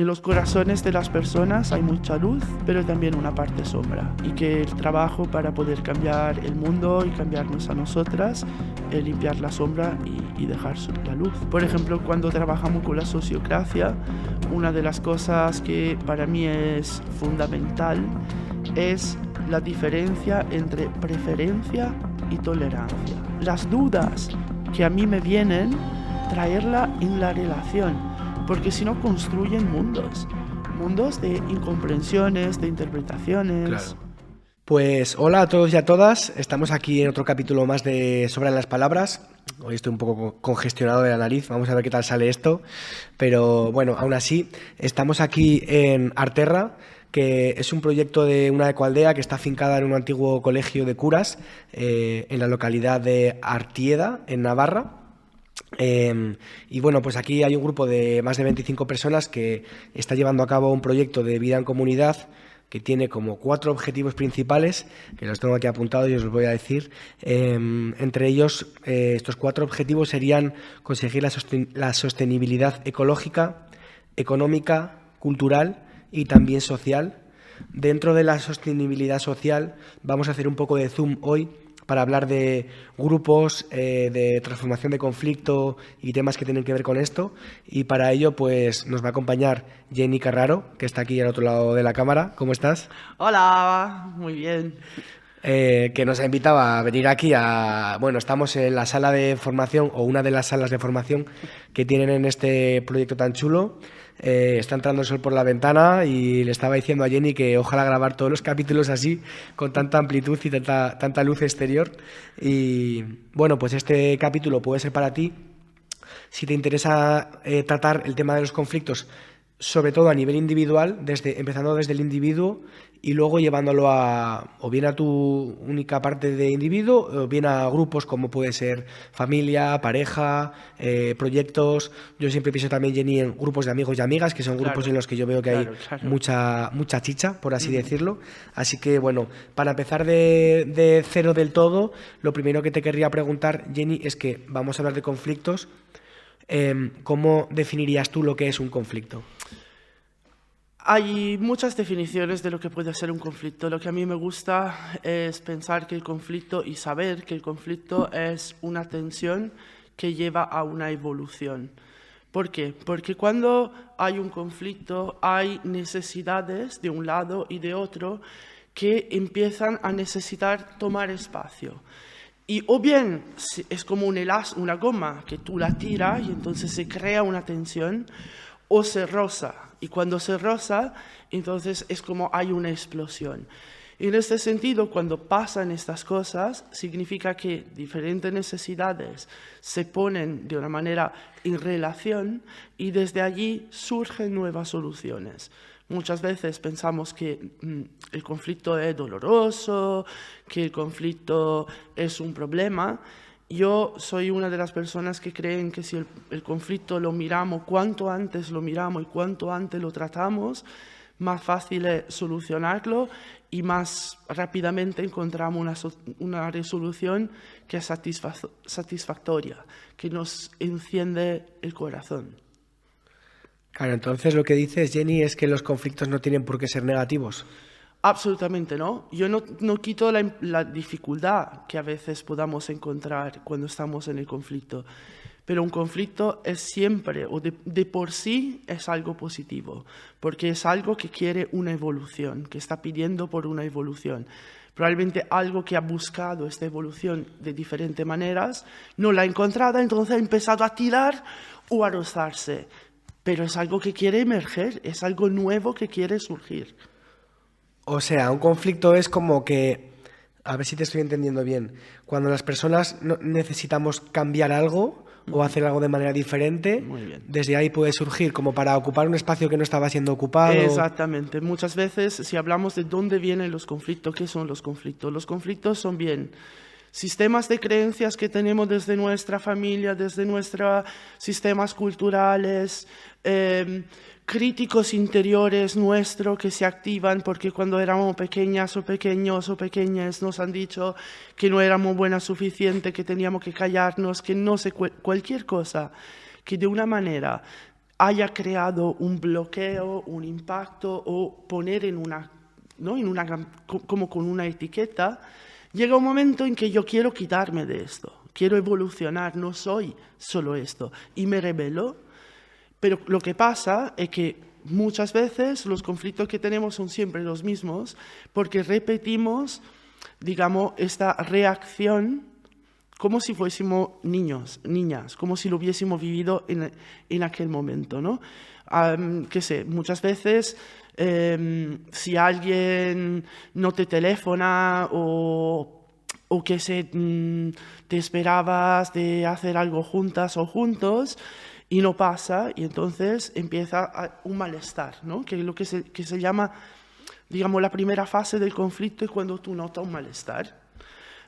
en los corazones de las personas hay mucha luz, pero también una parte sombra. Y que el trabajo para poder cambiar el mundo y cambiarnos a nosotras es limpiar la sombra y dejar la luz. Por ejemplo, cuando trabajamos con la sociocracia, una de las cosas que para mí es fundamental es la diferencia entre preferencia y tolerancia. Las dudas que a mí me vienen, traerla en la relación, porque si no construyen mundos de incomprensiones, de interpretaciones. Claro. Pues hola a todos y a todas, estamos aquí en otro capítulo más de Sobran las Palabras. Hoy estoy un poco congestionado de la nariz, vamos a ver qué tal sale esto, pero bueno, aún así estamos aquí en Arterra, que es un proyecto de una ecoaldea que está afincada en un antiguo colegio de curas en la localidad de Artieda, en Navarra. Y bueno, pues aquí hay un grupo de más de 25 personas que está llevando a cabo un proyecto de vida en comunidad que tiene como 4 objetivos principales, que los tengo aquí apuntados y os los voy a decir. Entre ellos, estos 4 objetivos serían conseguir la sostenibilidad ecológica, económica, cultural y también social. Dentro de la sostenibilidad social vamos a hacer un poco de zoom hoy para hablar de grupos, de transformación de conflicto y temas que tienen que ver con esto. Y para ello pues nos va a acompañar Jenny Carraro, que está aquí al otro lado de la cámara. ¿Cómo estás? Hola, muy bien. Que nos ha invitado a venir aquí Bueno, estamos en la sala de formación, o una de las salas de formación que tienen en este proyecto tan chulo. Está entrando el sol por la ventana y le estaba diciendo a Jenny que ojalá grabar todos los capítulos así, con tanta amplitud y tanta luz exterior. Y bueno, pues este capítulo puede ser para ti si te interesa tratar el tema de los conflictos, sobre todo a nivel individual, empezando desde el individuo y luego llevándolo o bien a tu única parte de individuo o bien a grupos como puede ser familia, pareja, proyectos. Yo siempre pienso también, Jenny, en grupos de amigos y amigas, que son grupos en los que yo veo que hay mucha chicha, por así decirlo. Así que bueno, para empezar de cero del todo, lo primero que te querría preguntar, Jenny, es que vamos a hablar de conflictos. ¿Cómo definirías tú lo que es un conflicto? Hay muchas definiciones de lo que puede ser un conflicto. Lo que a mí me gusta es pensar que el conflicto y saber que el conflicto es una tensión que lleva a una evolución. ¿Por qué? Porque cuando hay un conflicto hay necesidades de un lado y de otro que empiezan a necesitar tomar espacio. Y o bien es como una goma que tú la tiras y entonces se crea una tensión, o se roza. Y cuando se roza, entonces es como hay una explosión. Y en este sentido, cuando pasan estas cosas, significa que diferentes necesidades se ponen de una manera en relación y desde allí surgen nuevas soluciones. Muchas veces pensamos que el conflicto es doloroso, que el conflicto es un problema. Yo soy una de las personas que creen que si el conflicto lo miramos, cuanto antes lo miramos y cuanto antes lo tratamos, más fácil es solucionarlo y más rápidamente encontramos una resolución que es satisfactoria, que nos enciende el corazón. Claro, entonces lo que dices, Jenny, es que los conflictos no tienen por qué ser negativos. Absolutamente no. Yo no quito la dificultad que a veces podamos encontrar cuando estamos en el conflicto, pero un conflicto es siempre, o de por sí, es algo positivo, porque es algo que quiere una evolución, que está pidiendo por una evolución. Probablemente algo que ha buscado esta evolución de diferentes maneras, no la ha encontrado, entonces ha empezado a tirar o a rozarse. Pero es algo que quiere emerger, es algo nuevo que quiere surgir. O sea, un conflicto es como que, a ver si te estoy entendiendo bien, cuando las personas necesitamos cambiar algo o hacer algo de manera diferente, desde ahí puede surgir como para ocupar un espacio que no estaba siendo ocupado. Exactamente. Muchas veces, si hablamos de dónde vienen los conflictos, ¿qué son los conflictos? Los conflictos son bien sistemas de creencias que tenemos desde nuestra familia, desde nuestros sistemas culturales, críticos interiores nuestros que se activan porque cuando éramos pequeñas o pequeños o pequeñas nos han dicho que no éramos buenas suficiente, que teníamos que callarnos, que no sé, cualquier cosa que de una manera haya creado un bloqueo, un impacto o poner en una, ¿no? Como con una etiqueta, llega un momento en que yo quiero quitarme de esto, quiero evolucionar, no soy solo esto, y me rebelo. Pero lo que pasa es que muchas veces los conflictos que tenemos son siempre los mismos porque repetimos, digamos, esta reacción como si fuésemos niños, niñas, como si lo hubiésemos vivido en aquel momento, ¿no? Qué sé, muchas veces si alguien no te telefona o que te esperabas de hacer algo juntas o juntos y no pasa, y entonces empieza un malestar, ¿no? Que es lo que se llama, digamos, la primera fase del conflicto es cuando tú notas un malestar.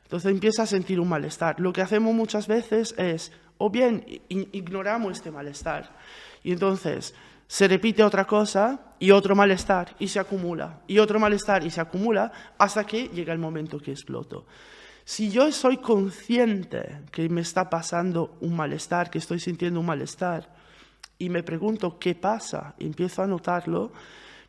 Entonces empieza a sentir un malestar. Lo que hacemos muchas veces es, o bien ignoramos este malestar, y entonces se repite otra cosa y otro malestar y se acumula, y otro malestar y se acumula hasta que llega el momento que exploto. Si yo soy consciente que me está pasando un malestar, que estoy sintiendo un malestar, y me pregunto qué pasa, y empiezo a notarlo,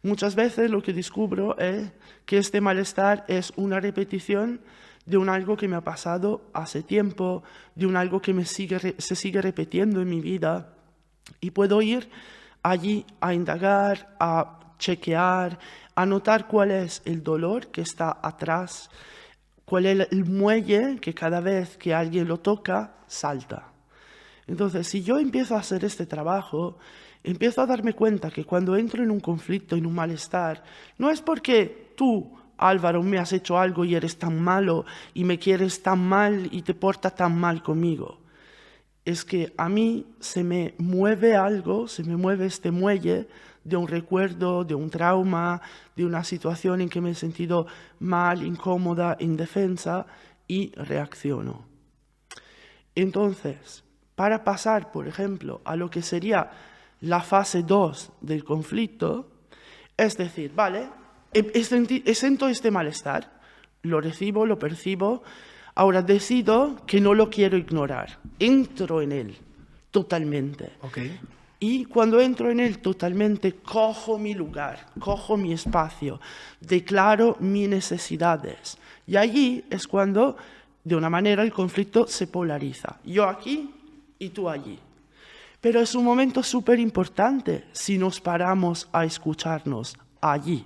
muchas veces lo que descubro es que este malestar es una repetición de un algo que me ha pasado hace tiempo, de un algo que se sigue repitiendo en mi vida, y puedo ir allí a indagar, a chequear, a notar cuál es el dolor que está atrás, cuál es el muelle que cada vez que alguien lo toca, salta. Entonces, si yo empiezo a hacer este trabajo, empiezo a darme cuenta que cuando entro en un conflicto, en un malestar, no es porque tú, Álvaro, me has hecho algo y eres tan malo y me quieres tan mal y te portas tan mal conmigo. Es que a mí se me mueve algo, se me mueve este muelle de un recuerdo, de un trauma, de una situación en que me he sentido mal, incómoda, indefensa y reacciono. Entonces, para pasar, por ejemplo, a lo que sería la fase 2 del conflicto, es decir, vale, siento este malestar, lo recibo, lo percibo, ahora decido que no lo quiero ignorar, entro en él totalmente. Okay. Y cuando entro en él totalmente, cojo mi lugar, cojo mi espacio, declaro mis necesidades. Y allí es cuando, de una manera, el conflicto se polariza. Yo aquí y tú allí. Pero es un momento súper importante si nos paramos a escucharnos allí.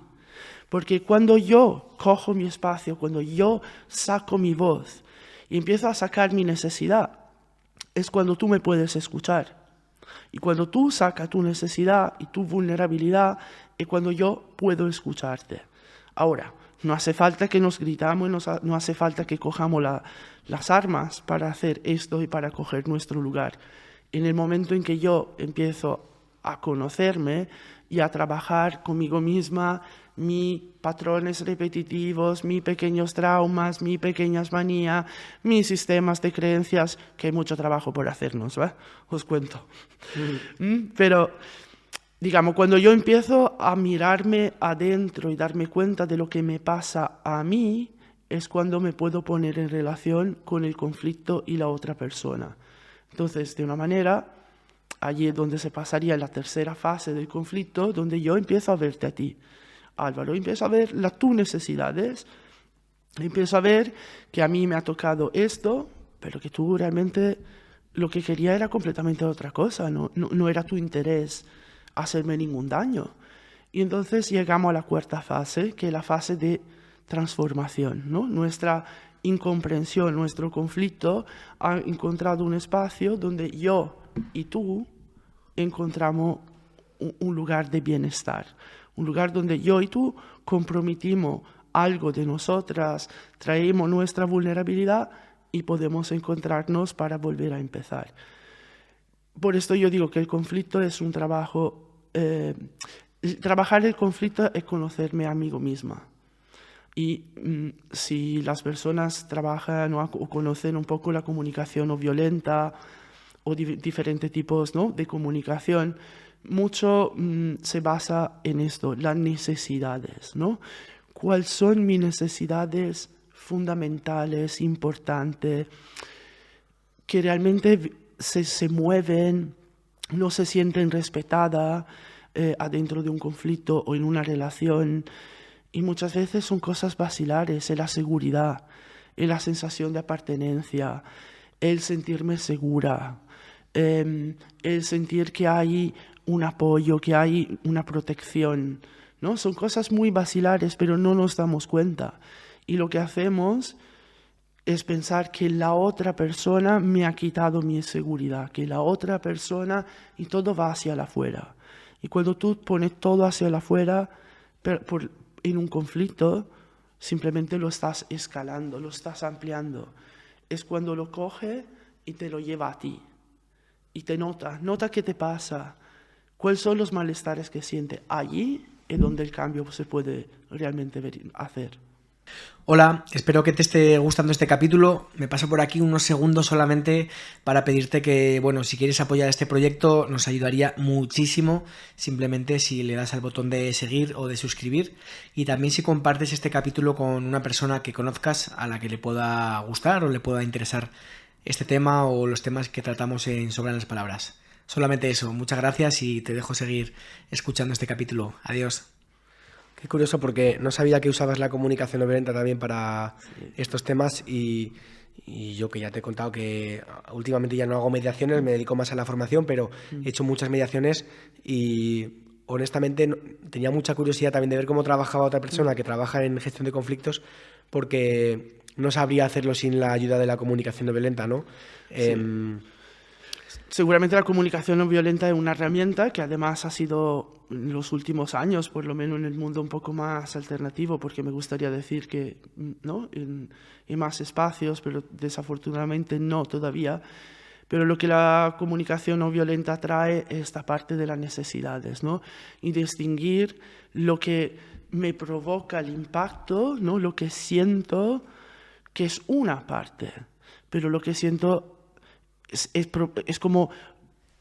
Porque cuando yo cojo mi espacio, cuando yo saco mi voz y empiezo a sacar mi necesidad, es cuando tú me puedes escuchar. Y cuando tú sacas tu necesidad y tu vulnerabilidad, es cuando yo puedo escucharte. Ahora, no hace falta que nos gritamos, no hace falta que cojamos las armas para hacer esto y para coger nuestro lugar. En el momento en que yo empiezo a conocerme y a trabajar conmigo misma, mis patrones repetitivos, mis pequeños traumas, mis pequeñas manías, mis sistemas de creencias, que hay mucho trabajo por hacernos, ¿va? Os cuento. Pero, digamos, cuando yo empiezo a mirarme adentro y darme cuenta de lo que me pasa a mí, es cuando me puedo poner en relación con el conflicto y la otra persona. Entonces, de una manera, allí es donde se pasaría la tercera fase del conflicto, donde yo empiezo a verte a ti, Álvaro, empiezo a ver tus necesidades, empiezo a ver que a mí me ha tocado esto, pero que tú realmente lo que querías era completamente otra cosa, no era tu interés hacerme ningún daño. Y entonces llegamos a la cuarta fase, que es la fase de transformación, ¿no? Nuestra incomprensión, nuestro conflicto ha encontrado un espacio donde yo y tú encontramos un lugar de bienestar, un lugar donde yo y tú comprometimos algo de nosotras, traemos nuestra vulnerabilidad y podemos encontrarnos para volver a empezar. Por esto yo digo que el conflicto es un trabajo, trabajar el conflicto es conocerme a mí misma. Y si las personas trabajan o conocen un poco la comunicación no violenta o diferentes tipos, ¿no?, de comunicación, mucho se basa en esto, las necesidades, ¿no? ¿Cuáles son mis necesidades fundamentales, importantes, que realmente se mueven no se sienten respetadas adentro de un conflicto o en una relación. Y muchas veces son cosas basilares, la seguridad, la sensación de pertenencia, el sentirme segura, el sentir que hay un apoyo, que hay una protección, ¿no? Son cosas muy basilares, pero no nos damos cuenta. Y lo que hacemos es pensar que la otra persona me ha quitado mi seguridad, que la otra persona, y todo va hacia afuera. Y cuando tú pones todo hacia afuera, en un conflicto, simplemente lo estás escalando, lo estás ampliando. Es cuando lo coge y te lo lleva a ti. Y te nota qué te pasa, cuáles son los malestares que siente. Allí es donde el cambio se puede realmente hacer. Hola, espero que te esté gustando este capítulo. Me paso por aquí unos segundos solamente para pedirte que, bueno, si quieres apoyar este proyecto nos ayudaría muchísimo simplemente si le das al botón de seguir o de suscribir, y también si compartes este capítulo con una persona que conozcas a la que le pueda gustar o le pueda interesar este tema o los temas que tratamos en Sobran las Palabras. Solamente eso, muchas gracias y te dejo seguir escuchando este capítulo. Adiós. Qué curioso, porque no sabía que usabas la comunicación no violenta también para estos temas, y yo, que ya te he contado que últimamente ya no hago mediaciones, me dedico más a la formación, pero he hecho muchas mediaciones y honestamente tenía mucha curiosidad también de ver cómo trabajaba otra persona que trabaja en gestión de conflictos, porque no sabría hacerlo sin la ayuda de la comunicación no violenta, ¿no? Sí. Seguramente la comunicación no violenta es una herramienta que además ha sido en los últimos años, por lo menos en el mundo, un poco más alternativo, porque me gustaría decir que, ¿no?, en más espacios, pero desafortunadamente no todavía. Pero lo que la comunicación no violenta trae es esta parte de las necesidades, ¿no? Y distinguir lo que me provoca el impacto, ¿no?, lo que siento, que es una parte, pero lo que siento es como,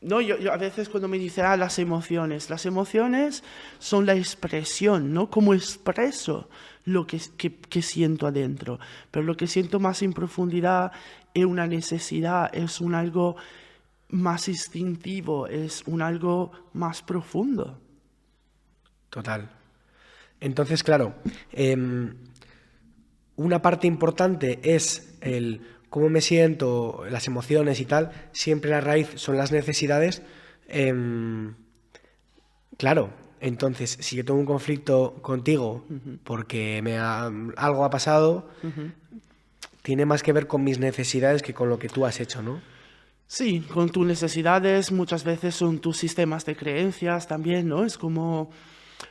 no, yo a veces cuando me dicen las emociones son la expresión, ¿no? Como expreso lo que siento adentro, pero lo que siento más en profundidad es una necesidad, es un algo más instintivo, es un algo más profundo. Total. Entonces, claro, una parte importante es el cómo me siento, las emociones y tal. Siempre la raíz son las necesidades. Claro, entonces, si yo tengo un conflicto contigo porque algo ha pasado, tiene más que ver con mis necesidades que con lo que tú has hecho, ¿no? Sí, con tus necesidades muchas veces son tus sistemas de creencias también, ¿no? Es como,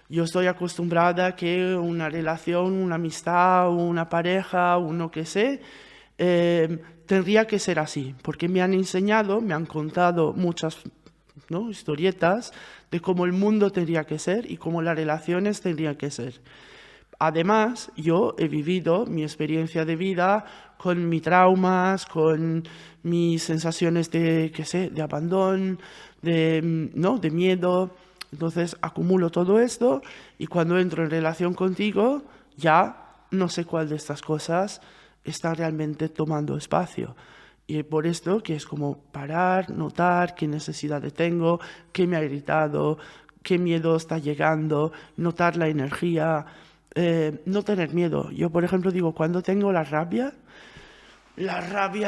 yo estoy acostumbrada a que una relación, una amistad, una pareja, uno que sé, tendría que ser así, porque me han enseñado, me han contado muchas, ¿no?, historietas de cómo el mundo tendría que ser y cómo las relaciones tendrían que ser. Además, yo he vivido mi experiencia de vida con mis traumas, con mis sensaciones de, qué sé, de abandono, de miedo. Entonces acumulo todo esto y cuando entro en relación contigo ya no sé cuál de estas cosas está realmente tomando espacio. Y por esto que es como parar, notar qué necesidades tengo, qué me ha irritado, qué miedo está llegando, notar la energía, no tener miedo. Yo, por ejemplo, digo, cuando tengo la rabia,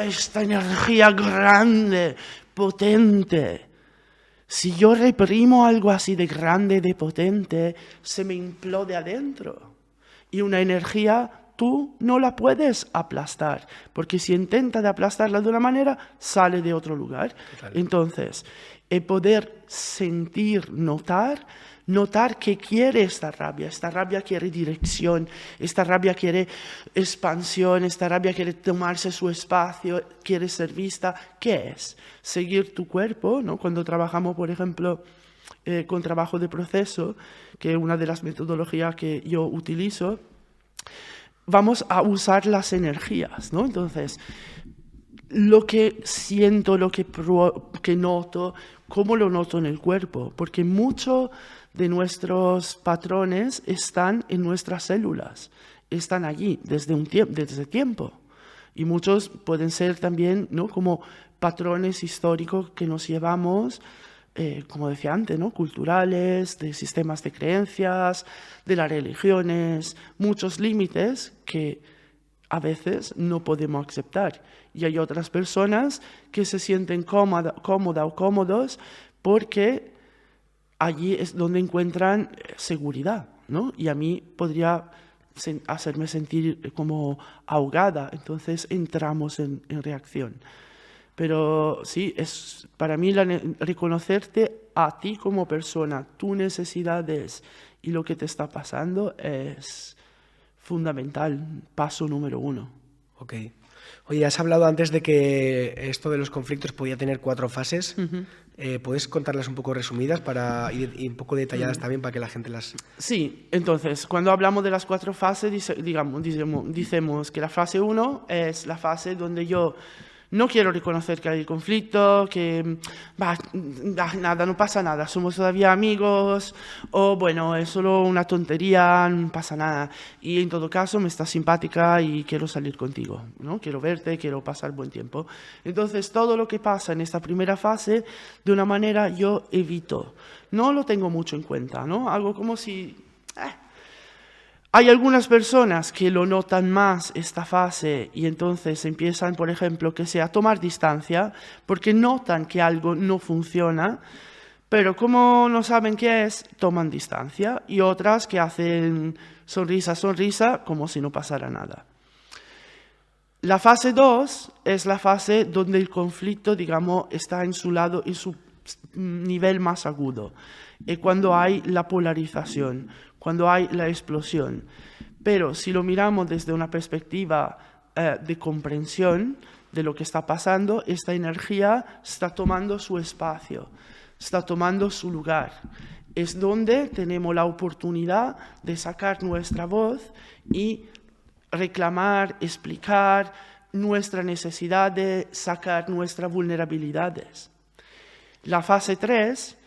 esta energía grande, potente. Si yo reprimo algo así de grande, de potente, se me implode adentro. Y una energía tú no la puedes aplastar, porque si intenta de aplastarla de una manera, sale de otro lugar. Total. Entonces, el poder sentir, notar que quiere esta rabia quiere dirección, esta rabia quiere expansión, esta rabia quiere tomarse su espacio, quiere ser vista. ¿Qué es? Seguir tu cuerpo, ¿no? Cuando trabajamos, por ejemplo, con trabajo de proceso, que es una de las metodologías que yo utilizo, vamos a usar las energías, ¿no? Entonces, lo que siento, lo que noto, ¿cómo lo noto en el cuerpo? Porque mucho de nuestros patrones están en nuestras células, están allí desde tiempo. Y muchos pueden ser también, ¿no?, como patrones históricos que nos llevamos como decía antes, ¿no? Culturales, de sistemas de creencias, de las religiones, muchos límites que a veces no podemos aceptar. Y hay otras personas que se sienten cómodas o cómodos porque allí es donde encuentran seguridad, ¿no? Y a mí podría hacerme sentir como ahogada, entonces entramos en reacción. Pero sí, es para mí reconocerte a ti como persona, tus necesidades y lo que te está pasando es fundamental, paso número 1. Ok. Oye, has hablado antes de que esto de los conflictos podía tener 4 fases. ¿Puedes contarlas un poco resumidas y un poco detalladas también para que la gente las... Sí, entonces, cuando hablamos de las 4 fases, decimos que la fase 1 es la fase donde yo no quiero reconocer que hay conflicto, que nada, no pasa nada, somos todavía amigos, o bueno, es solo una tontería, no pasa nada. Y en todo caso me estás simpática y quiero salir contigo, ¿no? Quiero verte, quiero pasar buen tiempo. Entonces, todo lo que pasa en esta primera fase, de una manera yo evito. No lo tengo mucho en cuenta, ¿no? Algo como si... Hay algunas personas que lo notan más esta fase y entonces empiezan, por ejemplo, a tomar distancia porque notan que algo no funciona, pero como no saben qué es, toman distancia. Y otras que hacen sonrisa, sonrisa, como si no pasara nada. La fase 2 es la fase donde el conflicto, digamos, está en su lado, en su nivel más agudo. Y cuando hay la polarización, cuando hay la explosión. Pero si lo miramos desde una perspectiva de comprensión de lo que está pasando, esta energía está tomando su espacio, está tomando su lugar. Es donde tenemos la oportunidad de sacar nuestra voz y reclamar, explicar nuestra necesidad de sacar nuestras vulnerabilidades. La fase 3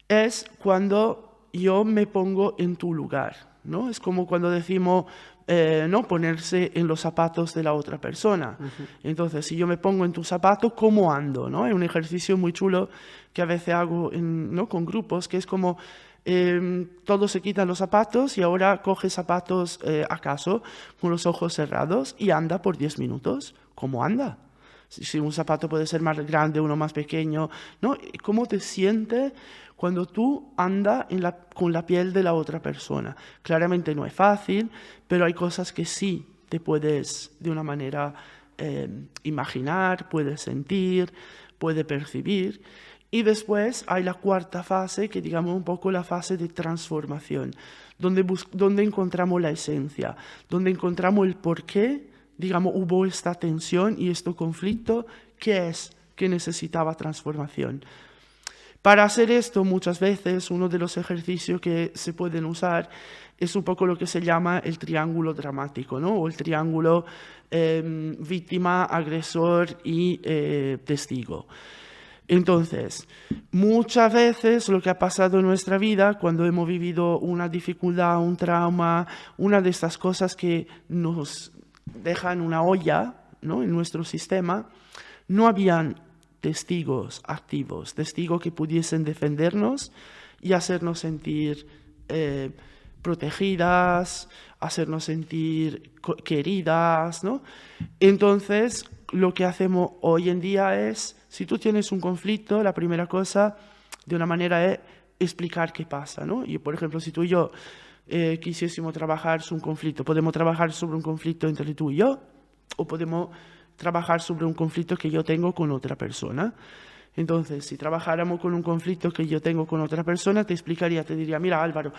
es cuando yo me pongo en tu lugar, ¿no? Es como cuando decimos, ¿no? Ponerse en los zapatos de la otra persona. Entonces, si yo me pongo en tu zapato, ¿cómo ando? ¿No? Es un ejercicio muy chulo que a veces hago ¿no? con grupos, que es como todos se quitan los zapatos y ahora coge zapatos acaso con los ojos cerrados y anda por 10 minutos. ¿Cómo anda? Si un zapato puede ser más grande, uno más pequeño, ¿no? ¿Cómo te sientes cuando tú andas con la piel de la otra persona? Claramente no es fácil, pero hay cosas que sí te puedes de una manera imaginar, puedes sentir, puedes percibir. Y después hay la cuarta fase, que digamos un poco la fase de transformación, donde encontramos la esencia, donde encontramos el porqué, digamos, hubo esta tensión y este conflicto, ¿qué es que necesitaba transformación? Para hacer esto, muchas veces, uno de los ejercicios que se pueden usar es un poco lo que se llama el triángulo dramático, ¿no? O el triángulo víctima, agresor y testigo. Entonces, muchas veces lo que ha pasado en nuestra vida, cuando hemos vivido una dificultad, un trauma, una de estas cosas que nos dejan una olla, ¿no? En nuestro sistema, no habían testigos activos, testigos que pudiesen defendernos y hacernos sentir protegidas, hacernos sentir queridas, ¿no? Entonces, lo que hacemos hoy en día es, si tú tienes un conflicto, la primera cosa, de una manera, es explicar qué pasa, ¿no? Y, por ejemplo, si tú y yo quisiésemos trabajar sobre un conflicto, podemos trabajar sobre un conflicto entre tú y yo, o podemos trabajar sobre un conflicto que yo tengo con otra persona. Entonces, si trabajáramos con un conflicto que yo tengo con otra persona, te explicaría, te diría, mira Álvaro,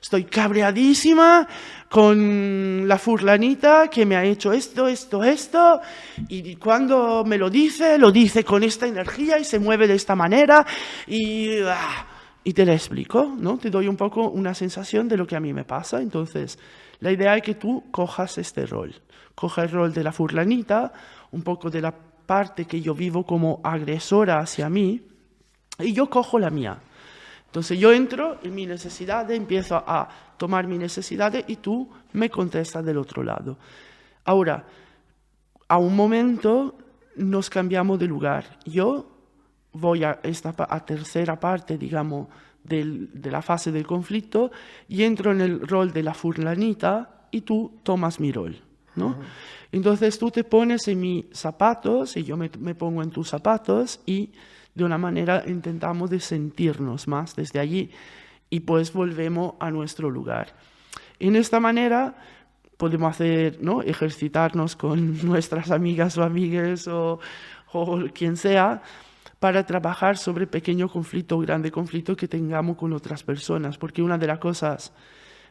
estoy cabreadísima con la fulanita que me ha hecho esto, y cuando me lo dice con esta energía y se mueve de esta manera, y te la explico, ¿no? Te doy un poco una sensación de lo que a mí me pasa. Entonces, la idea es que tú cojas este rol. Coja el rol de la fulanita, un poco de la parte que yo vivo como agresora hacia mí, y yo cojo la mía. Entonces yo entro en mi necesidad, empiezo a tomar mis necesidades y tú me contestas del otro lado. Ahora, a un momento nos cambiamos de lugar. Yo voy a a tercera parte, digamos, de la fase del conflicto y entro en el rol de la fulanita y tú tomas mi rol, ¿no? Entonces tú te pones en mis zapatos y yo me pongo en tus zapatos y de una manera intentamos de sentirnos más desde allí y pues volvemos a nuestro lugar. En esta manera podemos hacer, ¿no?, ejercitarnos con nuestras amigas o amigues o quien sea para trabajar sobre pequeño conflicto o grande conflicto que tengamos con otras personas, porque una de las cosas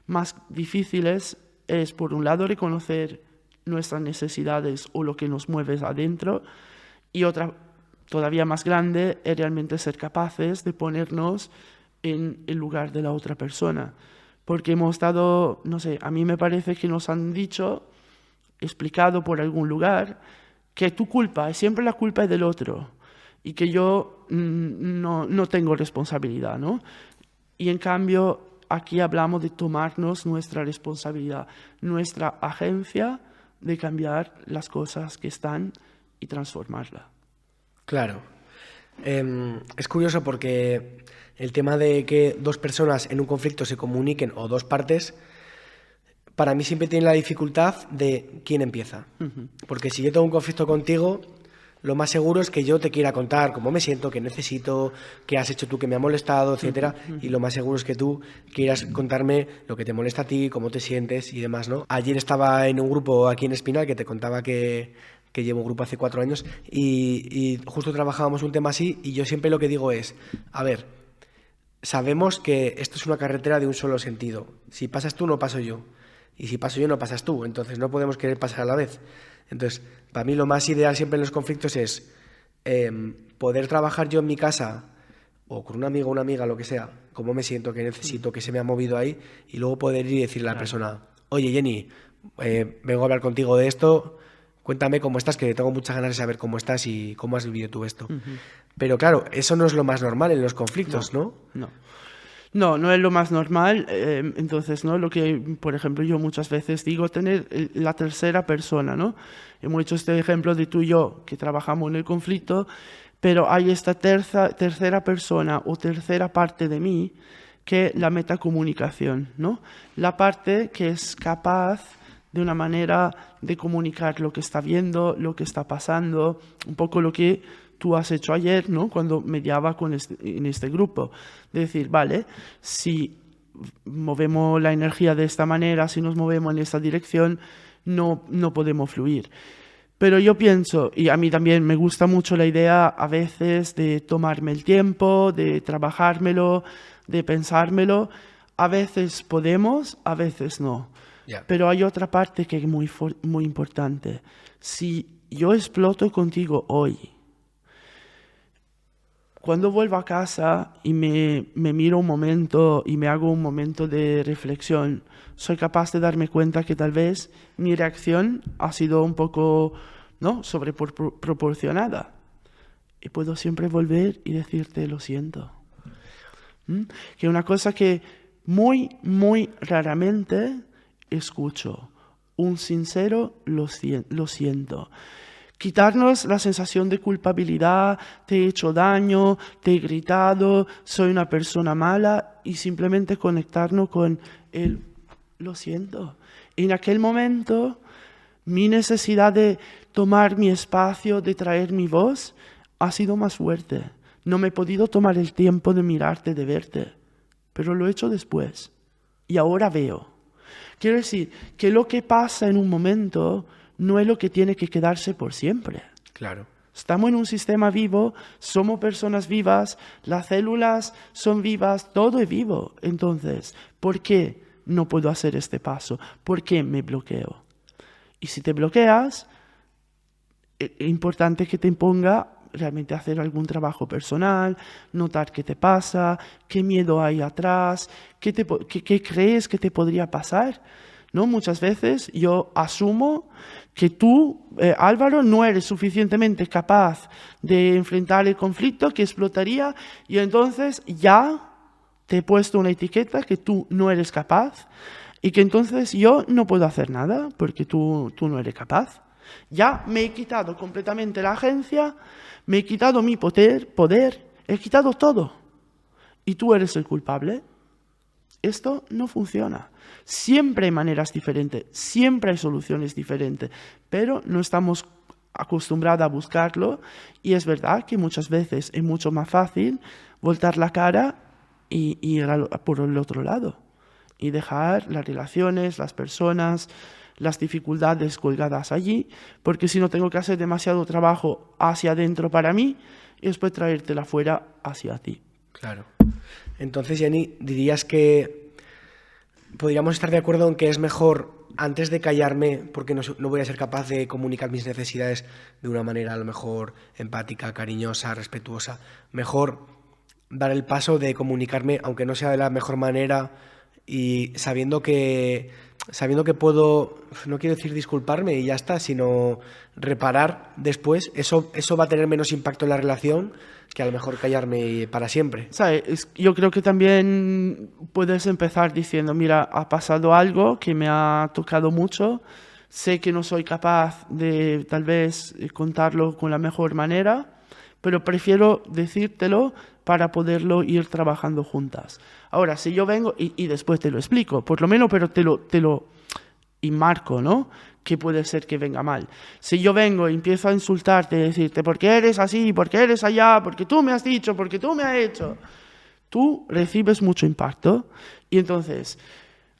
más difíciles es, por un lado, reconocer nuestras necesidades o lo que nos mueve adentro, y otra todavía más grande es realmente ser capaces de ponernos en el lugar de la otra persona. Porque hemos estado, no sé, a mí me parece que nos han dicho, explicado por algún lugar, que tu culpa, es siempre la culpa del otro y que yo no tengo responsabilidad, ¿no? Y en cambio aquí hablamos de tomarnos nuestra responsabilidad, nuestra agencia de cambiar las cosas que están y transformarla. Claro. Es curioso porque el tema de que dos personas en un conflicto se comuniquen o dos partes, para mí siempre tiene la dificultad de quién empieza. Porque si yo tengo un conflicto contigo, lo más seguro es que yo te quiera contar cómo me siento, qué necesito, qué has hecho tú que me ha molestado, etcétera. Y lo más seguro es que tú quieras contarme lo que te molesta a ti, cómo te sientes y demás, ¿no? Ayer estaba en un grupo aquí en Espinal que te contaba que llevo un grupo hace 4 años y justo trabajábamos un tema así y yo siempre lo que digo es, a ver, sabemos que esto es una carretera de un solo sentido. Si pasas tú, no paso yo. Y si paso yo, no pasas tú. Entonces no podemos querer pasar a la vez. Entonces, para mí lo más ideal siempre en los conflictos es poder trabajar yo en mi casa o con un amigo o una amiga, lo que sea, cómo me siento, qué necesito, qué se me ha movido ahí, y luego poder ir y decirle a la persona, oye Jenny, vengo a hablar contigo de esto, cuéntame cómo estás, que tengo muchas ganas de saber cómo estás y cómo has vivido tú esto. Pero claro, eso no es lo más normal en los conflictos, ¿no? No es lo más normal. Entonces, ¿no?, lo que, por ejemplo, yo muchas veces digo, tener la tercera persona, ¿no? Hemos hecho este ejemplo de tú y yo, que trabajamos en el conflicto, pero hay esta tercera persona o tercera parte de mí, que es la metacomunicación, ¿no? La parte que es capaz de una manera de comunicar lo que está viendo, lo que está pasando, un poco lo que tú has hecho ayer, ¿no?, cuando mediaba en este grupo. De decir, vale, si movemos la energía de esta manera, si nos movemos en esta dirección, no podemos fluir. Pero yo pienso, y a mí también me gusta mucho la idea a veces de tomarme el tiempo, de trabajármelo, de pensármelo. A veces podemos, a veces no. Yeah. Pero hay otra parte que es muy importante. Si yo exploto contigo hoy, cuando vuelvo a casa y me miro un momento y me hago un momento de reflexión, soy capaz de darme cuenta que tal vez mi reacción ha sido un poco, ¿no?, sobreproporcionada. Y puedo siempre volver y decirte, lo siento. Que una cosa que muy, muy raramente escucho, un sincero lo siento. Quitarnos la sensación de culpabilidad, te he hecho daño, te he gritado, soy una persona mala, y simplemente conectarnos con el lo siento. En aquel momento, mi necesidad de tomar mi espacio, de traer mi voz, ha sido más fuerte. No me he podido tomar el tiempo de mirarte, de verte, pero lo he hecho después. Y ahora veo. Quiero decir que lo que pasa en un momento no es lo que tiene que quedarse por siempre. Claro. Estamos en un sistema vivo, somos personas vivas, las células son vivas, todo es vivo. Entonces, ¿por qué no puedo hacer este paso? ¿Por qué me bloqueo? Y si te bloqueas, es importante que te imponga realmente hacer algún trabajo personal, notar qué te pasa, qué miedo hay atrás, qué crees que te podría pasar, ¿no? Muchas veces yo asumo que tú, Álvaro, no eres suficientemente capaz de enfrentar el conflicto, que explotaría, y entonces ya te he puesto una etiqueta que tú no eres capaz y que entonces yo no puedo hacer nada porque tú no eres capaz. Ya me he quitado completamente la agencia, me he quitado mi poder, he quitado todo. ¿Y tú eres el culpable? Esto no funciona. Siempre hay maneras diferentes, siempre hay soluciones diferentes, pero no estamos acostumbrados a buscarlo y es verdad que muchas veces es mucho más fácil voltar la cara y ir por el otro lado y dejar las relaciones, las personas, las dificultades colgadas allí, porque si no tengo que hacer demasiado trabajo hacia adentro para mí y después traértela fuera hacia ti. Claro. Entonces, Jenny, dirías que podríamos estar de acuerdo en que es mejor, antes de callarme, porque no voy a ser capaz de comunicar mis necesidades de una manera a lo mejor empática, cariñosa, respetuosa, mejor dar el paso de comunicarme, aunque no sea de la mejor manera, y sabiendo que puedo, no quiero decir disculparme y ya está, sino reparar después, eso va a tener menos impacto en la relación que a lo mejor callarme para siempre. ¿Sabes? Yo creo que también puedes empezar diciendo, mira, ha pasado algo que me ha tocado mucho, sé que no soy capaz de tal vez contarlo con la mejor manera, pero prefiero decírtelo para poderlo ir trabajando juntas. Ahora, si yo vengo y después te lo explico, por lo menos, pero te lo enmarco, ¿no? Que puede ser que venga mal. Si yo vengo y empiezo a insultarte y decirte, ¿por qué eres así? ¿Por qué eres allá? ¿Porque tú me has dicho? ¿Porque tú me has hecho? Tú recibes mucho impacto y entonces,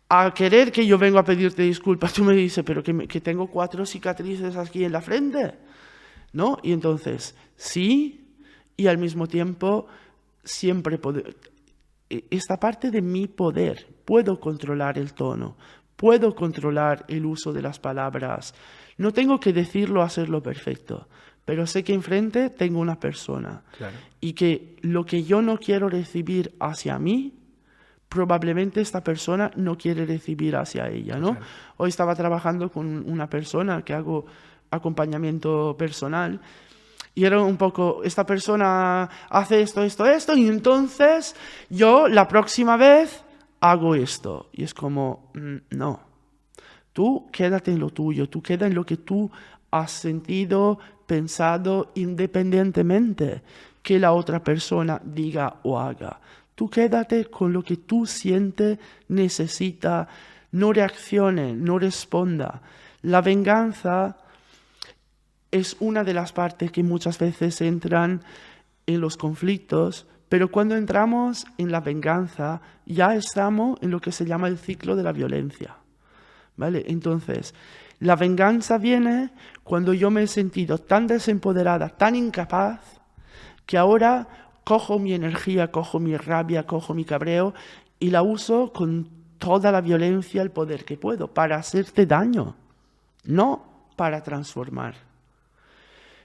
a querer que yo venga a pedirte disculpas, tú me dices, pero que tengo 4 cicatrices aquí en la frente, ¿no? Y entonces, sí, y al mismo tiempo, siempre esta parte de mi poder, puedo controlar el tono, puedo controlar el uso de las palabras. No tengo que decirlo, hacerlo perfecto, pero sé que enfrente tengo una persona. Claro. Y que lo que yo no quiero recibir hacia mí, probablemente esta persona no quiere recibir hacia ella, ¿no? Claro. Hoy estaba trabajando con una persona que hago acompañamiento personal y era un poco, esta persona hace esto, y entonces yo la próxima vez hago esto. Y es como, no, tú quédate en lo tuyo, tú queda en lo que tú has sentido, pensado, independientemente que la otra persona diga o haga. Tú quédate con lo que tú sientes, necesita, no reaccione, no responda. La venganza es una de las partes que muchas veces entran en los conflictos, pero cuando entramos en la venganza ya estamos en lo que se llama el ciclo de la violencia, ¿vale? Entonces, la venganza viene cuando yo me he sentido tan desempoderada, tan incapaz, que ahora cojo mi energía, cojo mi rabia, cojo mi cabreo y la uso con toda la violencia, el poder que puedo, para hacerte daño, no para transformar.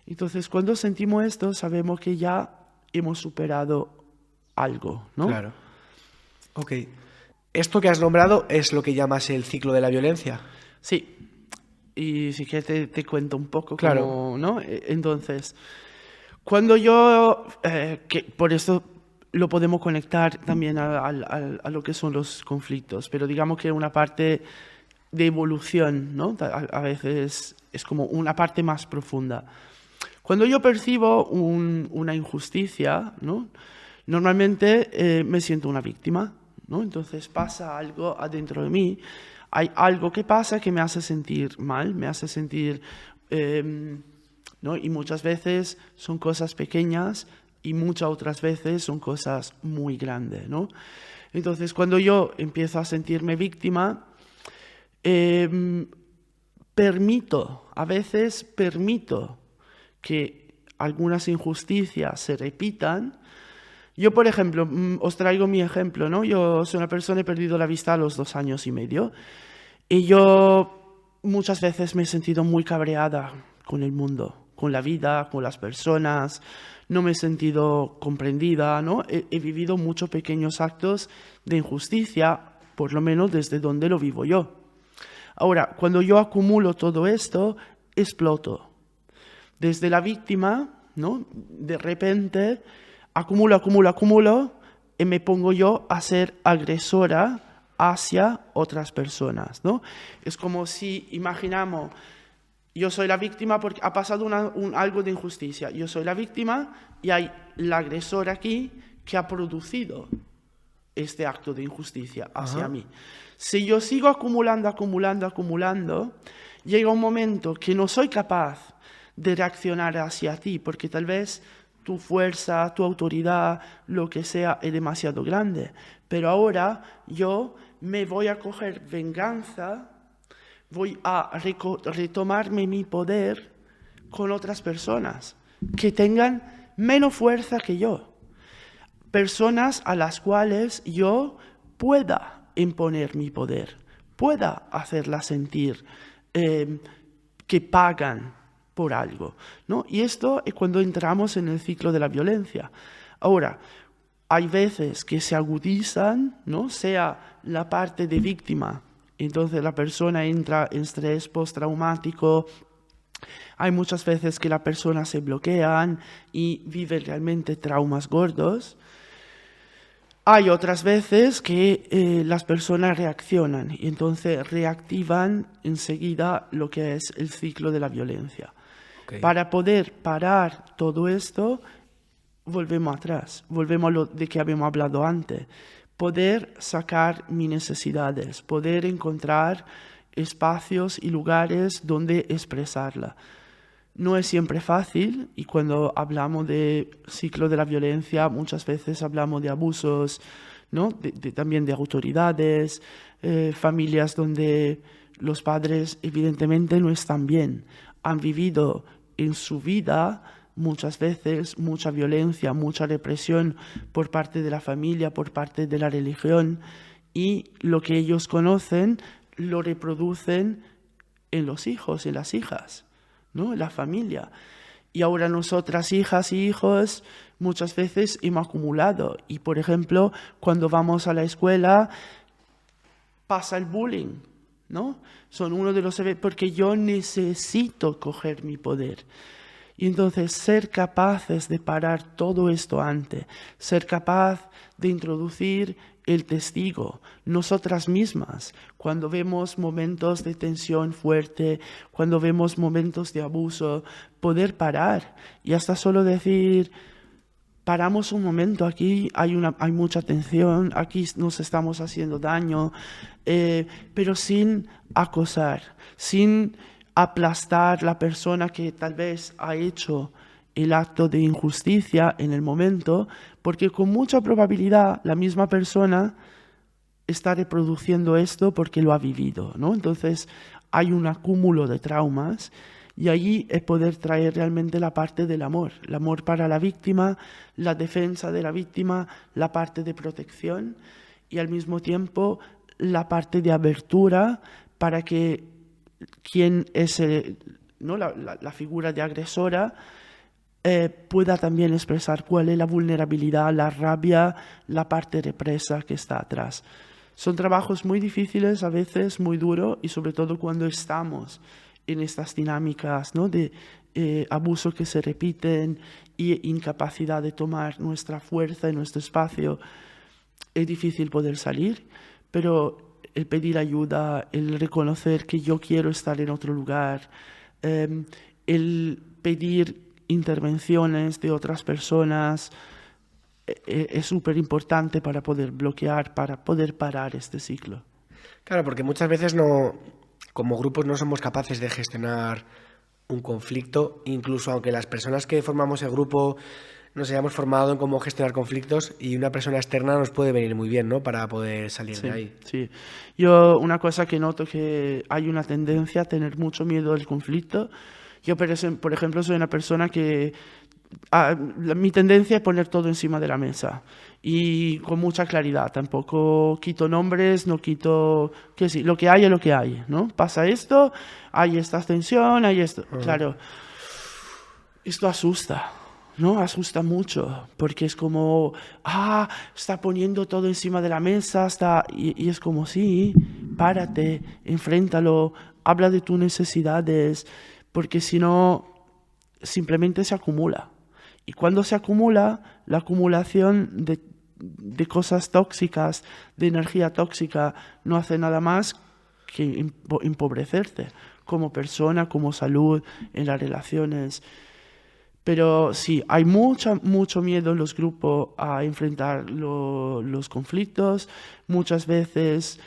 Entonces, cuando sentimos esto, sabemos que ya hemos superado algo, ¿no? Claro. Ok. ¿Esto que has nombrado es lo que llamas el ciclo de la violencia? Sí. Y si quieres te cuento un poco claro. Cómo, ¿no? Entonces, cuando yo... que por eso lo podemos conectar también a lo que son los conflictos, pero digamos que una parte de evolución, ¿no? A veces es como una parte más profunda. Cuando yo percibo una injusticia, ¿no? Normalmente me siento una víctima, ¿no? Entonces pasa algo adentro de mí, hay algo que pasa que me hace sentir mal, me hace sentir, ¿no? Y muchas veces son cosas pequeñas y muchas otras veces son cosas muy grandes, ¿no? Entonces cuando yo empiezo a sentirme víctima, a veces permito que algunas injusticias se repitan. Yo, por ejemplo, os traigo mi ejemplo, ¿no? Yo soy una persona, he perdido la vista a los 2 años y medio. Y yo muchas veces me he sentido muy cabreada con el mundo, con la vida, con las personas. No me he sentido comprendida, ¿no? He vivido muchos pequeños actos de injusticia, por lo menos desde donde lo vivo yo. Ahora, cuando yo acumulo todo esto, exploto. Desde la víctima, ¿no? De repente acumulo y me pongo yo a ser agresora hacia otras personas, ¿no? Es como si, imaginamos, Yo soy la víctima porque ha pasado algo de injusticia. Yo soy la víctima y hay el agresor aquí que ha producido este acto de injusticia hacia mí. Si yo sigo acumulando, llega un momento que no soy capaz de reaccionar hacia ti, porque tal vez tu fuerza, tu autoridad, lo que sea, es demasiado grande. Pero ahora yo me voy a coger venganza, voy a retomarme mi poder con otras personas que tengan menos fuerza que yo. Personas a las cuales yo pueda imponer mi poder, pueda hacerlas sentir que pagan por algo, ¿no? Y esto es cuando entramos en el ciclo de la violencia. Ahora, hay veces que se agudizan, ¿no? Sea la parte de víctima, entonces la persona entra en estrés postraumático. Hay muchas veces que la persona se bloquean y vive realmente traumas gordos. Hay otras veces que las personas reaccionan y entonces reactivan enseguida lo que es el ciclo de la violencia. Okay. Para poder parar todo esto, volvemos atrás, volvemos a lo de que habíamos hablado antes. Poder sacar mis necesidades, poder encontrar espacios y lugares donde expresarla. No es siempre fácil y cuando hablamos de ciclo de la violencia muchas veces hablamos de abusos, ¿no? También de autoridades, familias donde los padres evidentemente no están bien, han vivido en su vida muchas veces mucha violencia, mucha represión por parte de la familia, por parte de la religión y lo que ellos conocen lo reproducen en los hijos, en las hijas, ¿no? En la familia. Y ahora nosotras, hijas y hijos, muchas veces hemos acumulado. Y, por ejemplo, cuando vamos a la escuela, pasa el bullying, ¿no? Son uno de los eventos, porque yo necesito coger mi poder. Y entonces ser capaces de parar todo esto antes, ser capaz de introducir el testigo, nosotras mismas, cuando vemos momentos de tensión fuerte, cuando vemos momentos de abuso, poder parar y hasta solo decir, paramos un momento, aquí hay mucha tensión, aquí nos estamos haciendo daño, pero sin acosar, sin aplastar la persona que tal vez ha hecho el acto de injusticia en el momento, porque con mucha probabilidad la misma persona está reproduciendo esto porque lo ha vivido, ¿no? Entonces hay un acúmulo de traumas y allí es poder traer realmente la parte del amor, el amor para la víctima, la defensa de la víctima, la parte de protección y al mismo tiempo la parte de abertura para que quien es la figura de agresora pueda también expresar cuál es la vulnerabilidad, la rabia, la parte represa que está atrás. Son trabajos muy difíciles, a veces muy duros, y sobre todo cuando estamos en estas dinámicas, ¿no? de abuso que se repiten y incapacidad de tomar nuestra fuerza y nuestro espacio. Es difícil poder salir, pero el pedir ayuda, el reconocer que yo quiero estar en otro lugar, el pedir intervenciones de otras personas es súper importante para poder bloquear, para poder parar este ciclo. Claro, porque muchas veces como grupos no somos capaces de gestionar un conflicto, incluso aunque las personas que formamos el grupo nos hayamos formado en cómo gestionar conflictos y una persona externa nos puede venir muy bien, ¿no? Para poder salir de ahí. Sí, yo una cosa que noto que hay una tendencia a tener mucho miedo al conflicto. Yo, por ejemplo, soy una persona que mi tendencia es poner todo encima de la mesa y con mucha claridad. Tampoco quito nombres, no quito... que sí, lo que hay es lo que hay, ¿no? Pasa esto, hay esta tensión, hay esto... Claro, esto asusta, ¿no? Asusta mucho, porque es como... está poniendo todo encima de la mesa, y es como, sí, párate, enfréntalo, habla de tus necesidades... porque si no, simplemente se acumula. Y cuando se acumula, la acumulación de cosas tóxicas, de energía tóxica, no hace nada más que empobrecerte. como persona, como salud, en las relaciones. Pero sí, hay mucho miedo en los grupos a enfrentar los conflictos, muchas veces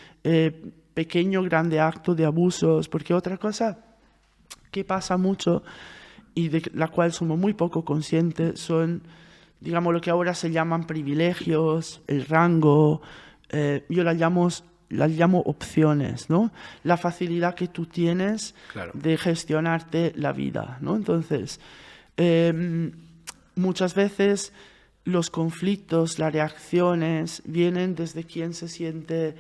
pequeño, grande acto de abusos, porque otra cosa que pasa mucho y de la cual somos muy poco conscientes son, digamos, lo que ahora se llaman privilegios, el rango, yo las llamo opciones, ¿no? La facilidad que tú tienes de gestionarte la vida, ¿no? Entonces, muchas veces los conflictos, las reacciones vienen desde quien se siente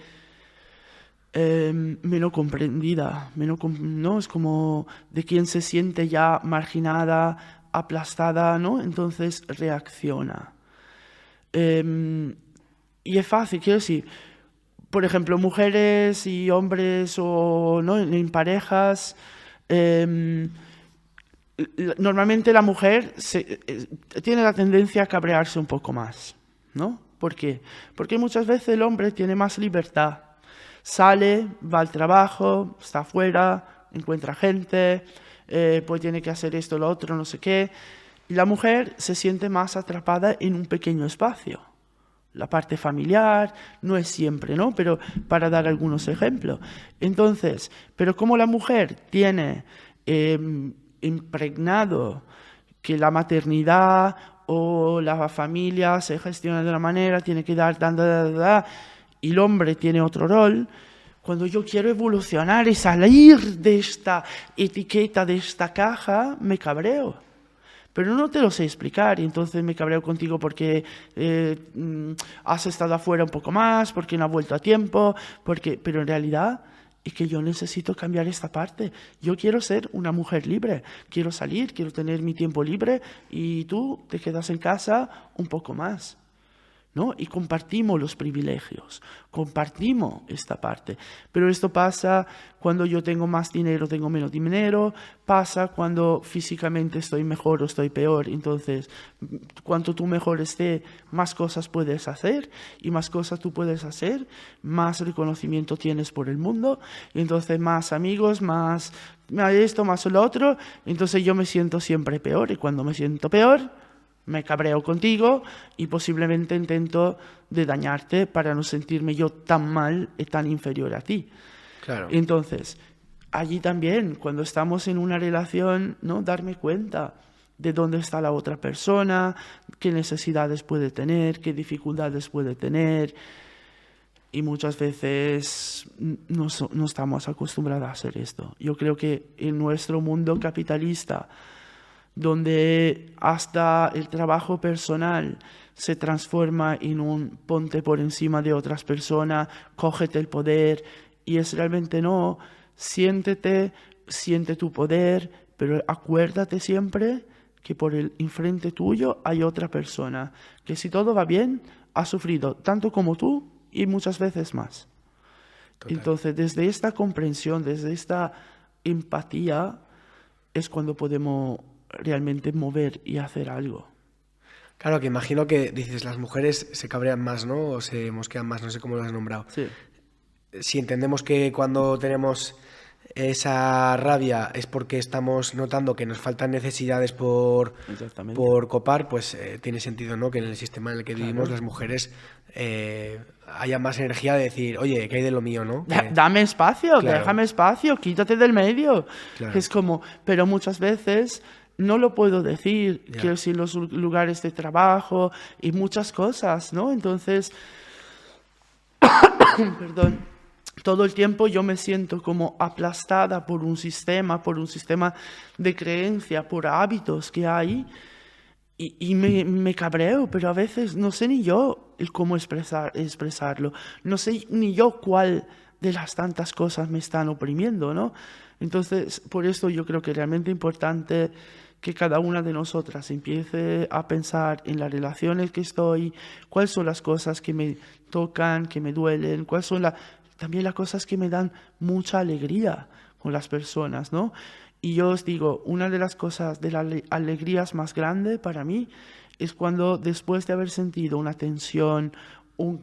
menos comprendida, ¿no? Es como de quien se siente ya marginada, aplastada, ¿no? Entonces reacciona. Y es fácil, quiero decir, por ejemplo, mujeres y hombres o ¿no? en parejas, normalmente la mujer tiene la tendencia a cabrearse un poco más, ¿no? ¿Por qué? Porque muchas veces el hombre tiene más libertad. Sale, va al trabajo, está afuera, encuentra gente, pues tiene que hacer esto, lo otro, no sé qué. Y la mujer se siente más atrapada en un pequeño espacio. La parte familiar, no es siempre, ¿no? Pero para dar algunos ejemplos. Entonces, pero como la mujer tiene impregnado que la maternidad o la familia se gestiona de una manera, tiene que dar, y el hombre tiene otro rol, cuando yo quiero evolucionar y salir de esta etiqueta, de esta caja, me cabreo. Pero no te lo sé explicar y entonces me cabreo contigo porque has estado afuera un poco más, porque no has vuelto a tiempo, pero en realidad es que yo necesito cambiar esta parte. Yo quiero ser una mujer libre, quiero salir, quiero tener mi tiempo libre y tú te quedas en casa un poco más, ¿no? Y compartimos los privilegios, compartimos esta parte. Pero esto pasa cuando yo tengo más dinero, tengo menos dinero, pasa cuando físicamente estoy mejor o estoy peor. Entonces, cuanto tú mejor estés, más cosas puedes hacer, y más cosas tú puedes hacer, más reconocimiento tienes por el mundo, y entonces más amigos, más esto, más lo otro. Entonces yo me siento siempre peor, y cuando me siento peor, me cabreo contigo y posiblemente intento de dañarte para no sentirme yo tan mal y tan inferior a ti. Claro. Entonces, allí también, cuando estamos en una relación, ¿no? Darme cuenta de dónde está la otra persona, qué necesidades puede tener, qué dificultades puede tener. Y muchas veces no estamos acostumbrados a hacer esto. Yo creo que en nuestro mundo capitalista, donde hasta el trabajo personal se transforma en un ponte por encima de otras personas, cógete el poder, y es realmente no, siente tu poder, pero acuérdate siempre que por el enfrente tuyo hay otra persona, que si todo va bien, ha sufrido tanto como tú y muchas veces más. Total. Entonces, desde esta comprensión, desde esta empatía, es cuando podemos realmente mover y hacer algo. Claro, que imagino que dices, las mujeres se cabrean más, ¿no? O se mosquean más, no sé cómo lo has nombrado. Sí. Si entendemos que cuando tenemos esa rabia es porque estamos notando que nos faltan necesidades por copar, pues tiene sentido, ¿no? Que en el sistema en el que vivimos las mujeres haya más energía de decir, oye, ¿qué hay de lo mío, no? Dame espacio, déjame espacio, quítate del medio. Claro. Es como, pero muchas veces no lo puedo decir, quiero decir, los lugares de trabajo y muchas cosas, ¿no? Entonces, perdón, todo el tiempo yo me siento como aplastada por un sistema de creencia, por hábitos que hay, y me cabreo, pero a veces no sé ni yo el cómo expresarlo, no sé ni yo cuál de las tantas cosas me están oprimiendo, ¿no? Entonces, por eso yo creo que es realmente importante que cada una de nosotras empiece a pensar en las relaciones que estoy, cuáles son las cosas que me tocan, que me duelen, cuáles son también las cosas que me dan mucha alegría con las personas, ¿no? Y yo os digo, una de las cosas, de las alegrías más grandes para mí, es cuando después de haber sentido una tensión,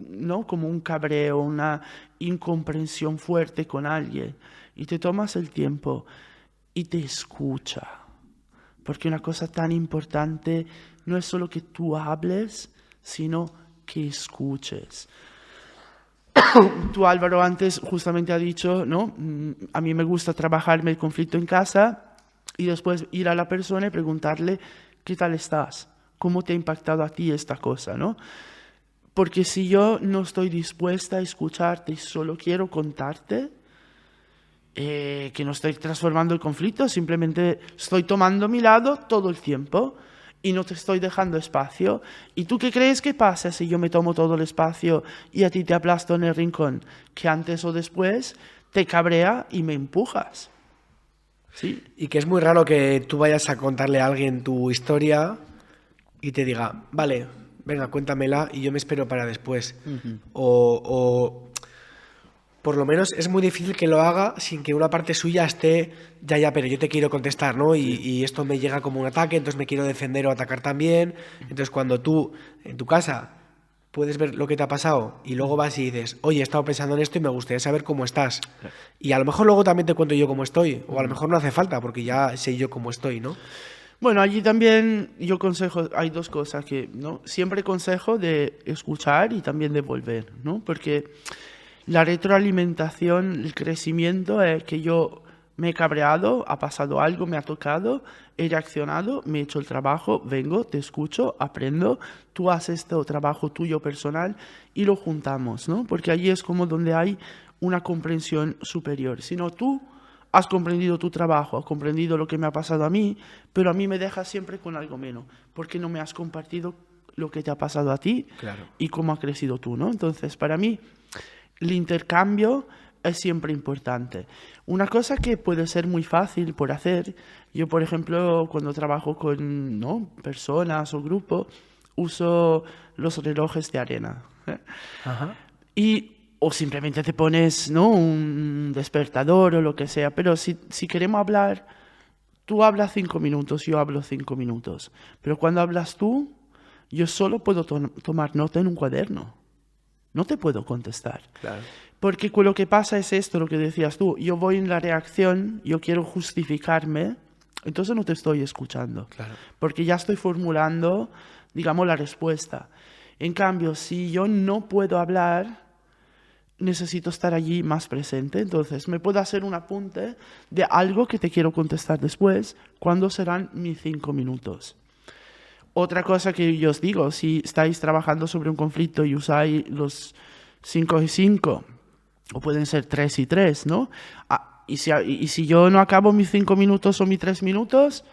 ¿no? Como un cabreo, una incomprensión fuerte con alguien, y te tomas el tiempo y te escucha. Porque una cosa tan importante no es solo que tú hables, sino que escuches. Tú, Álvaro, antes justamente ha dicho, ¿no? A mí me gusta trabajarme el conflicto en casa y después ir a la persona y preguntarle, ¿qué tal estás? ¿Cómo te ha impactado a ti esta cosa, ¿no? Porque si yo no estoy dispuesta a escucharte y solo quiero contarte, que no estoy transformando el conflicto, simplemente estoy tomando mi lado todo el tiempo y no te estoy dejando espacio. ¿Y tú qué crees que pasa si yo me tomo todo el espacio y a ti te aplasto en el rincón? Que antes o después te cabrea y me empujas. ¿Sí? Y que es muy raro que tú vayas a contarle a alguien tu historia y te diga, vale, venga, cuéntamela y yo me espero para después. O por lo menos es muy difícil que lo haga sin que una parte suya esté, ya, pero yo te quiero contestar, ¿no? Y esto me llega como un ataque, entonces me quiero defender o atacar también. Entonces cuando tú, en tu casa, puedes ver lo que te ha pasado y luego vas y dices, oye, he estado pensando en esto y me gustaría saber cómo estás. Y a lo mejor luego también te cuento yo cómo estoy, o a lo mejor no hace falta porque ya sé yo cómo estoy, ¿no? Bueno, allí también yo consejo, hay dos cosas que, ¿no? Siempre consejo de escuchar y también de volver, ¿no? Porque la retroalimentación, el crecimiento es que yo me he cabreado, ha pasado algo, me ha tocado, he reaccionado, me he hecho el trabajo, vengo, te escucho, aprendo, tú haces este trabajo tuyo personal y lo juntamos, ¿no? Porque allí es como donde hay una comprensión superior. Si no, tú has comprendido tu trabajo, has comprendido lo que me ha pasado a mí, pero a mí me dejas siempre con algo menos, porque no me has compartido lo que te ha pasado a ti y cómo has crecido tú, ¿no? Entonces, para mí, el intercambio es siempre importante. Una cosa que puede ser muy fácil por hacer, yo por ejemplo cuando trabajo con, ¿no? personas o grupos, uso los relojes de arena. Ajá. O simplemente te pones, ¿no? un despertador o lo que sea, pero si queremos hablar, tú hablas 5 minutos, yo hablo 5 minutos, pero cuando hablas tú, yo solo puedo tomar nota en un cuaderno. No te puedo contestar. Claro. Porque lo que pasa es esto, lo que decías tú. Yo voy en la reacción, yo quiero justificarme, entonces no te estoy escuchando. Claro. Porque ya estoy formulando, digamos, la respuesta. En cambio, si yo no puedo hablar, necesito estar allí más presente. Entonces, me puedo hacer un apunte de algo que te quiero contestar después, cuándo serán mis 5 minutos. Otra cosa que yo os digo, si estáis trabajando sobre un conflicto y usáis los 5 y 5, o pueden ser 3 y 3, ¿no? Y si yo no acabo mis 5 minutos o mis 3 minutos,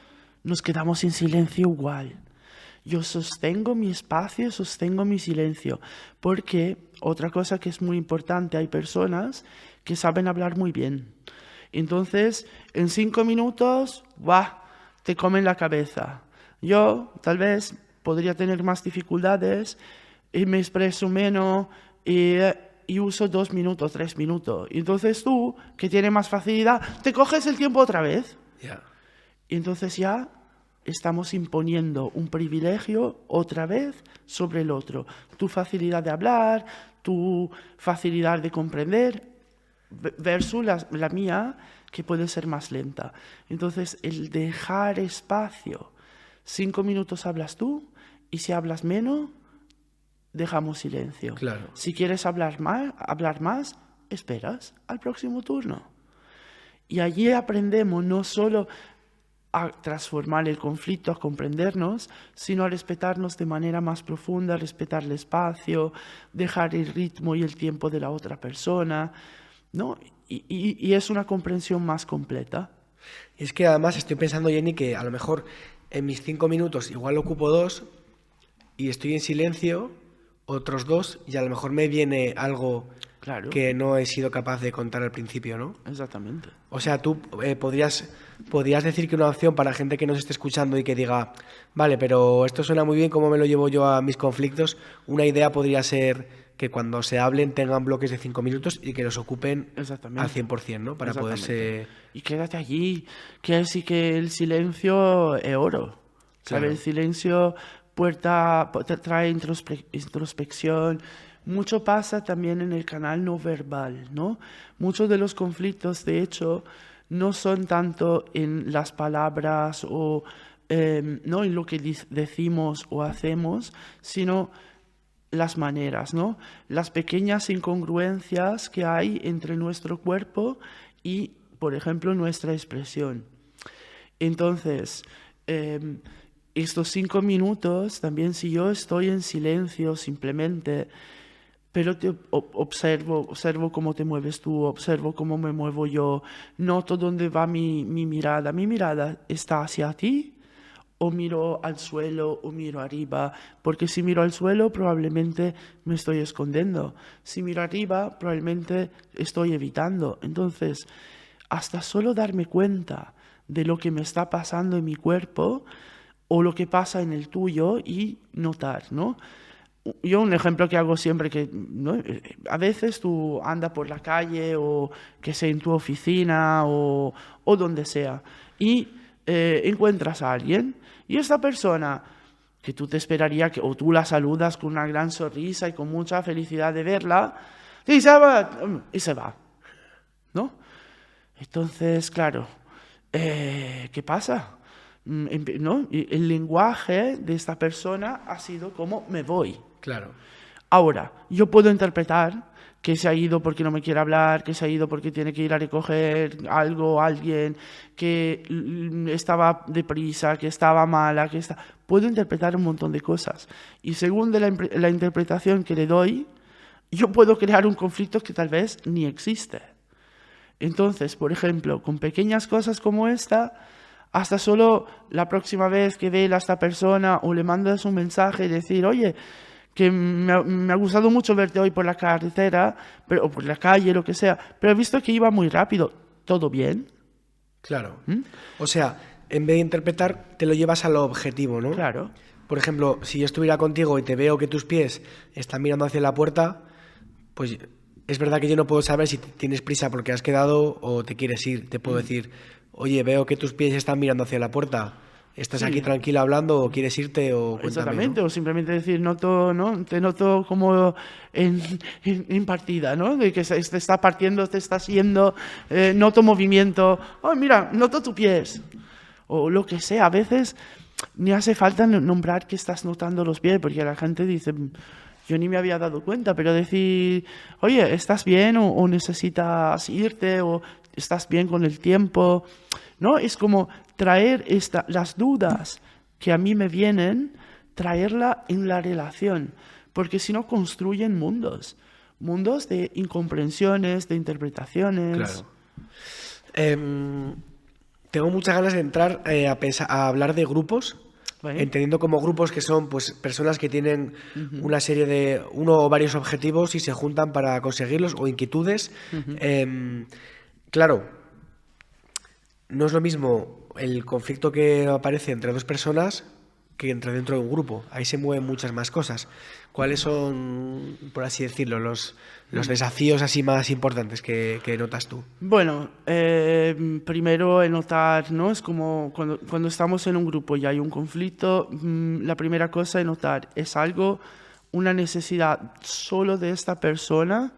nos quedamos en silencio igual. Yo sostengo mi espacio, sostengo mi silencio, porque otra cosa que es muy importante, hay personas que saben hablar muy bien. Entonces, en 5 minutos, te comen la cabeza. Yo, tal vez, podría tener más dificultades y me expreso menos y uso 2 minutos, 3 minutos. Y entonces tú, que tienes más facilidad, te coges el tiempo otra vez. Yeah. Y entonces ya estamos imponiendo un privilegio otra vez sobre el otro. Tu facilidad de hablar, tu facilidad de comprender, versus la mía, que puede ser más lenta. Entonces, el dejar espacio. 5 minutos hablas tú y si hablas menos, dejamos silencio. Claro. Si quieres hablar más, esperas al próximo turno. Y allí aprendemos no solo a transformar el conflicto, a comprendernos, sino a respetarnos de manera más profunda, respetar el espacio, dejar el ritmo y el tiempo de la otra persona, ¿no? Y es una comprensión más completa. Es que además estoy pensando, Jenny, que a lo mejor en mis 5 minutos igual ocupo 2 y estoy en silencio, otros 2, y a lo mejor me viene algo que no he sido capaz de contar al principio, ¿no? Exactamente. O sea, tú podrías decir que una opción para gente que nos esté escuchando y que diga, vale, pero esto suena muy bien, ¿cómo me lo llevo yo a mis conflictos? Una idea podría ser que cuando se hablen tengan bloques de 5 minutos y que los ocupen al 100%, ¿no? Para poderse... Y quédate allí, que así que el silencio es oro. ¿Sabes? El silencio trae introspección, mucho pasa también en el canal no verbal, ¿no? Muchos de los conflictos, de hecho, no son tanto en las palabras o no en lo que decimos o hacemos, sino las maneras, ¿no? Las pequeñas incongruencias que hay entre nuestro cuerpo y, por ejemplo, nuestra expresión. Entonces, estos 5 minutos, también si yo estoy en silencio simplemente, pero te observo cómo te mueves tú, observo cómo me muevo yo, noto dónde va mi mirada. Mi mirada está hacia ti, o miro al suelo o miro arriba, porque si miro al suelo probablemente me estoy escondiendo, si miro arriba probablemente estoy evitando. Entonces, hasta solo darme cuenta de lo que me está pasando en mi cuerpo o lo que pasa en el tuyo y notar, ¿no? Yo un ejemplo que hago siempre, que ¿no? A veces tú andas por la calle o que sea en tu oficina o donde sea y encuentras a alguien y esta persona que tú te esperaría que o tú la saludas con una gran sonrisa y con mucha felicidad de verla y se va, ¿no? Entonces, claro, ¿qué pasa? ¿No? El lenguaje de esta persona ha sido como me voy. Claro. Ahora, yo puedo interpretar que se ha ido porque no me quiere hablar, que se ha ido porque tiene que ir a recoger algo, alguien, que estaba deprisa, que estaba mala, que está... Puedo interpretar un montón de cosas. Y según de la interpretación que le doy, yo puedo crear un conflicto que tal vez ni existe. Entonces, por ejemplo, con pequeñas cosas como esta, hasta solo la próxima vez que ve a esta persona o le mandas un mensaje y decir, oye, que me ha gustado mucho verte hoy por la carretera o por la calle, lo que sea, pero he visto que iba muy rápido. ¿Todo bien? Claro. O sea, en vez de interpretar, te lo llevas a lo objetivo, ¿no? Claro. Por ejemplo, si yo estuviera contigo y te veo que tus pies están mirando hacia la puerta, pues es verdad que yo no puedo saber si tienes prisa porque has quedado o te quieres ir. Te puedo decir, oye, veo que tus pies están mirando hacia la puerta. ¿Estás aquí tranquila hablando o quieres irte o cuéntame? Exactamente, ¿no? o simplemente decir, te noto como en partida, ¿no? De que te está partiendo, te estás yendo, noto movimiento. Oh, mira, noto tus pies. O lo que sea, a veces ni hace falta nombrar que estás notando los pies, porque la gente dice, yo ni me había dado cuenta, pero decir, oye, ¿estás bien o necesitas irte o estás bien con el tiempo? ¿No? Es como traer las dudas que a mí me vienen, traerla en la relación, porque si no construyen mundos de incomprensiones, de interpretaciones. Claro. Tengo muchas ganas de entrar a hablar de grupos, entendiendo como grupos que son pues personas que tienen una serie de uno o varios objetivos y se juntan para conseguirlos o inquietudes. Claro, no es lo mismo el conflicto que aparece entre dos personas que entre dentro de un grupo. Ahí se mueven muchas más cosas. ¿Cuáles son, por así decirlo, los desafíos así más importantes que notas tú? Bueno, primero notar, ¿no? Es como cuando estamos en un grupo y hay un conflicto, la primera cosa es notar, ¿es algo, una necesidad solo de esta persona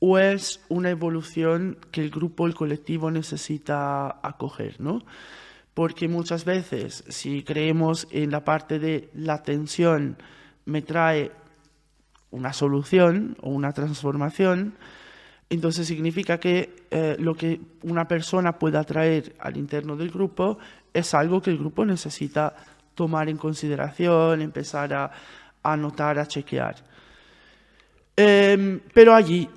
o es una evolución que el grupo, el colectivo necesita acoger, ¿no? Porque muchas veces, si creemos en la parte de la tensión me trae una solución o una transformación, entonces significa que lo que una persona pueda traer al interno del grupo es algo que el grupo necesita tomar en consideración, empezar a notar, a chequear. Pero allí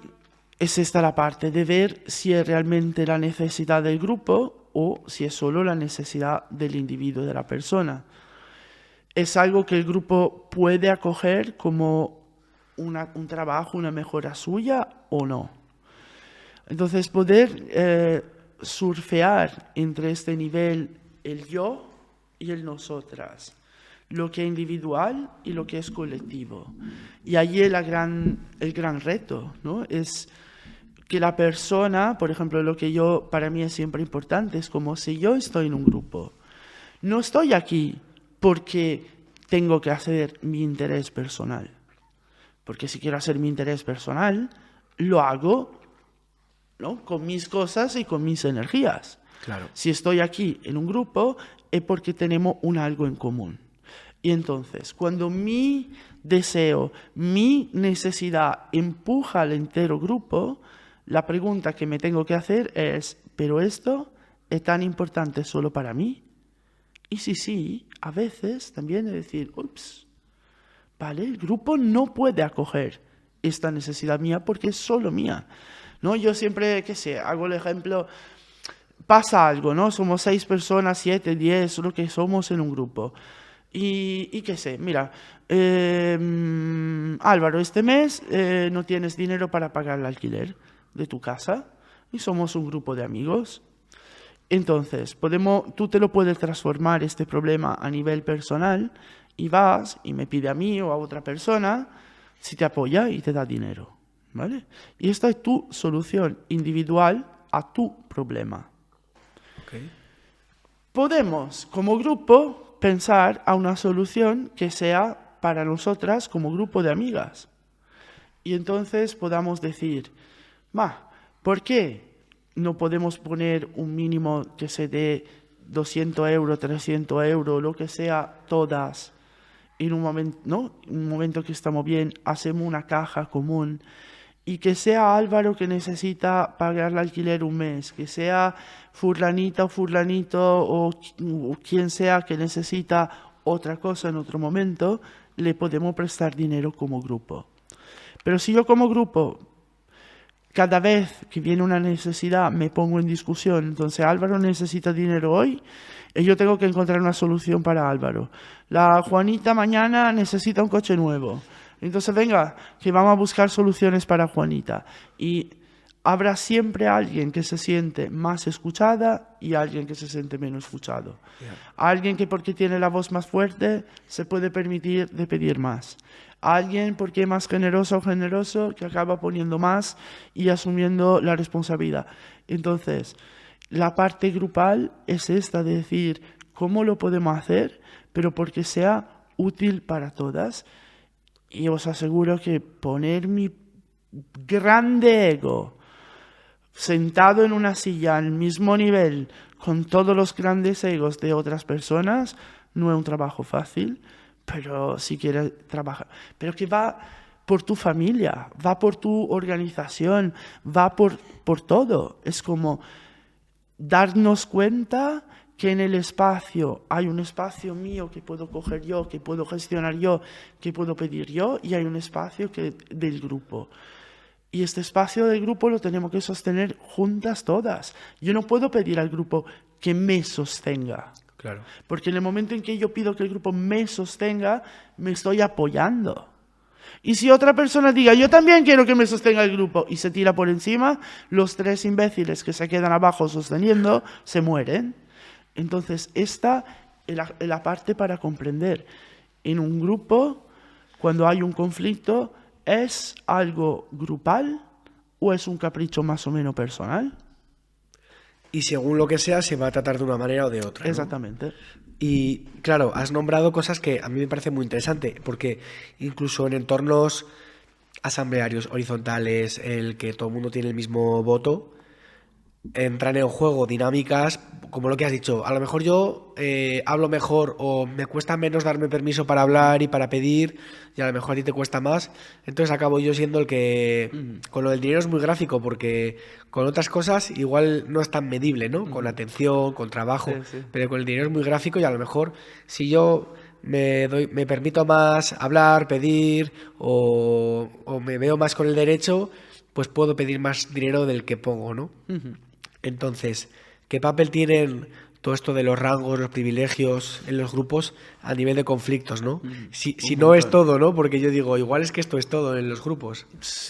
es esta la parte de ver si es realmente la necesidad del grupo o si es solo la necesidad del individuo, de la persona. ¿Es algo que el grupo puede acoger como un trabajo, una mejora suya o no? Entonces poder surfear entre este nivel el yo y el nosotras, lo que es individual y lo que es colectivo. Y allí el gran reto, ¿no? Es que la persona, por ejemplo, lo que para mí es siempre importante, es como si yo estoy en un grupo, no estoy aquí porque tengo que hacer mi interés personal. Porque si quiero hacer mi interés personal, lo hago, ¿no?, con mis cosas y con mis energías. Claro. Si estoy aquí en un grupo es porque tenemos un algo en común. Y entonces, cuando mi deseo, mi necesidad empuja al entero grupo, la pregunta que me tengo que hacer es, ¿pero esto es tan importante solo para mí? Y sí, a veces también es decir, ups, vale, el grupo no puede acoger esta necesidad mía porque es solo mía, ¿no? Yo siempre, qué sé, hago el ejemplo, pasa algo, ¿no? Somos 6 personas, 7, 10, lo que somos en un grupo. Y qué sé, mira, Álvaro, este mes no tienes dinero para pagar el alquiler de tu casa y somos un grupo de amigos. Entonces, tú te lo puedes transformar este problema a nivel personal y vas y me pide a mí o a otra persona si te apoya y te da dinero, ¿vale? Y esta es tu solución individual a tu problema. Okay. Podemos, como grupo, pensar a una solución que sea para nosotras como grupo de amigas. Y entonces podamos decir, ¿por qué no podemos poner un mínimo que se dé 200 euros, 300 euros, lo que sea, todas, en un momento, ¿no? Un momento que estamos bien, hacemos una caja común y que sea Álvaro que necesita pagar el alquiler un mes, que sea fulanita o fulanito o quien sea que necesita otra cosa en otro momento, le podemos prestar dinero como grupo. Pero si yo como grupo, cada vez que viene una necesidad, me pongo en discusión, entonces Álvaro necesita dinero hoy, y yo tengo que encontrar una solución para Álvaro. La Juanita mañana necesita un coche nuevo. Entonces, venga, que vamos a buscar soluciones para Juanita. Y habrá siempre alguien que se siente más escuchada y alguien que se siente menos escuchado. Yeah. Alguien que porque tiene la voz más fuerte se puede permitir de pedir más. Alguien porque es más generoso o generoso que acaba poniendo más y asumiendo la responsabilidad. Entonces, la parte grupal es esta de decir cómo lo podemos hacer, pero porque sea útil para todas. Y os aseguro que poner mi grande ego sentado en una silla al mismo nivel con todos los grandes egos de otras personas no es un trabajo fácil, pero si quieres trabajar, pero que va por tu familia, va por tu organización, va por todo. Es como darnos cuenta que en el espacio hay un espacio mío que puedo coger yo, que puedo gestionar yo, que puedo pedir yo, y hay un espacio del grupo. Y este espacio del grupo lo tenemos que sostener juntas todas. Yo no puedo pedir al grupo que me sostenga. Claro. Porque en el momento en que yo pido que el grupo me sostenga, me estoy apoyando. Y si otra persona diga, yo también quiero que me sostenga el grupo, y se tira por encima, los 3 imbéciles que se quedan abajo sosteniendo se mueren. Entonces, esta es la parte para comprender. En un grupo, cuando hay un conflicto, ¿es algo grupal o es un capricho más o menos personal? Y según lo que sea, se va a tratar de una manera o de otra, ¿no? Exactamente. Y claro, has nombrado cosas que a mí me parece muy interesante, porque incluso en entornos asamblearios, horizontales, el que todo el mundo tiene el mismo voto, entran en juego dinámicas como lo que has dicho. A lo mejor yo hablo mejor o me cuesta menos darme permiso para hablar y para pedir, y a lo mejor a ti te cuesta más. Entonces acabo yo siendo el que... Con lo del dinero es muy gráfico, porque con otras cosas igual no es tan medible, ¿no? Con atención, con trabajo, sí. Pero con el dinero es muy gráfico y a lo mejor si yo me permito más hablar, pedir o me veo más con el derecho, pues puedo pedir más dinero del que pongo, ¿no? Entonces, ¿qué papel tienen todo esto de los rangos, los privilegios en los grupos a nivel de conflictos, ¿no? Si no es todo, ¿no? Porque yo digo, igual es que esto es todo en los grupos.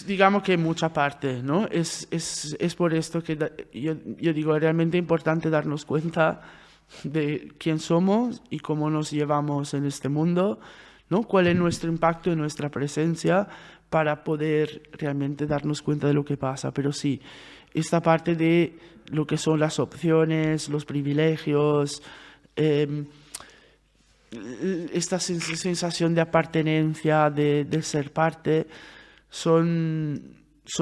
Digamos que mucha parte, ¿no? Es por esto que yo digo, es realmente importante darnos cuenta de quién somos y cómo nos llevamos en este mundo, ¿no? Cuál es nuestro impacto y nuestra presencia para poder realmente darnos cuenta de lo que pasa. Pero sí, esta parte de lo que son las opciones, los privilegios, esta sensación de apartenencia, de ser parte, son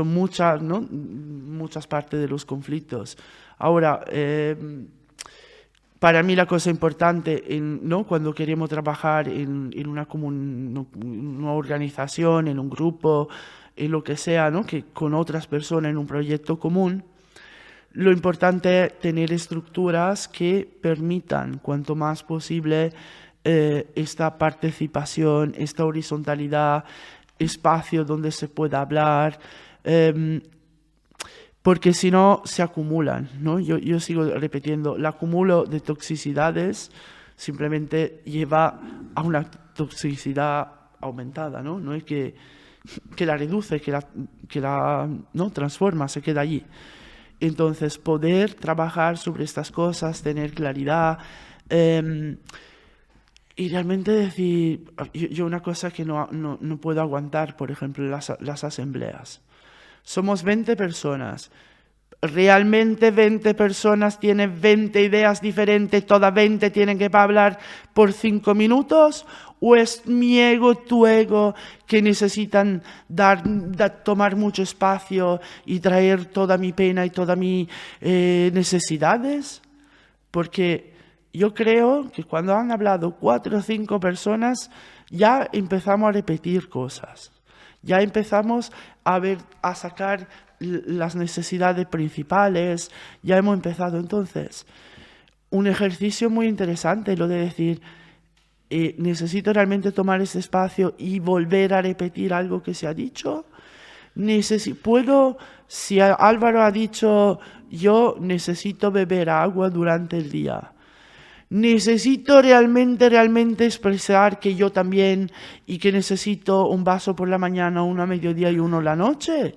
muchas, ¿no? Muchas partes de los conflictos. Ahora, para mí la cosa importante, ¿no? Cuando queremos trabajar en una organización, en un grupo, en lo que sea, ¿no? Que con otras personas en un proyecto común, lo importante es tener estructuras que permitan cuanto más posible esta participación, esta horizontalidad, espacio donde se pueda hablar, porque si no se acumulan, ¿no? Yo sigo repitiendo, el acumulo de toxicidades simplemente lleva a una toxicidad aumentada, ¿no? No es que la reduce, que la ¿no? transforma, se queda allí. Entonces, poder trabajar sobre estas cosas, tener claridad y realmente decir, yo una cosa que no puedo aguantar, por ejemplo, las asambleas. Somos 20 personas. ¿Realmente 20 personas tienen 20 ideas diferentes, todas 20 tienen que hablar por 5 minutos? ¿O es mi ego, tu ego, que necesitan tomar mucho espacio y traer toda mi pena y todas mis necesidades? Porque yo creo que cuando han hablado 4 o 5 personas, ya empezamos a repetir cosas. Ya empezamos a sacar las necesidades principales, ya hemos empezado. Entonces, un ejercicio muy interesante, lo de decir, necesito realmente tomar ese espacio y volver a repetir algo que se ha dicho. Puedo, si Álvaro ha dicho, yo necesito beber agua durante el día. Necesito realmente expresar que yo también y que necesito un vaso por la mañana, uno a mediodía y uno la noche.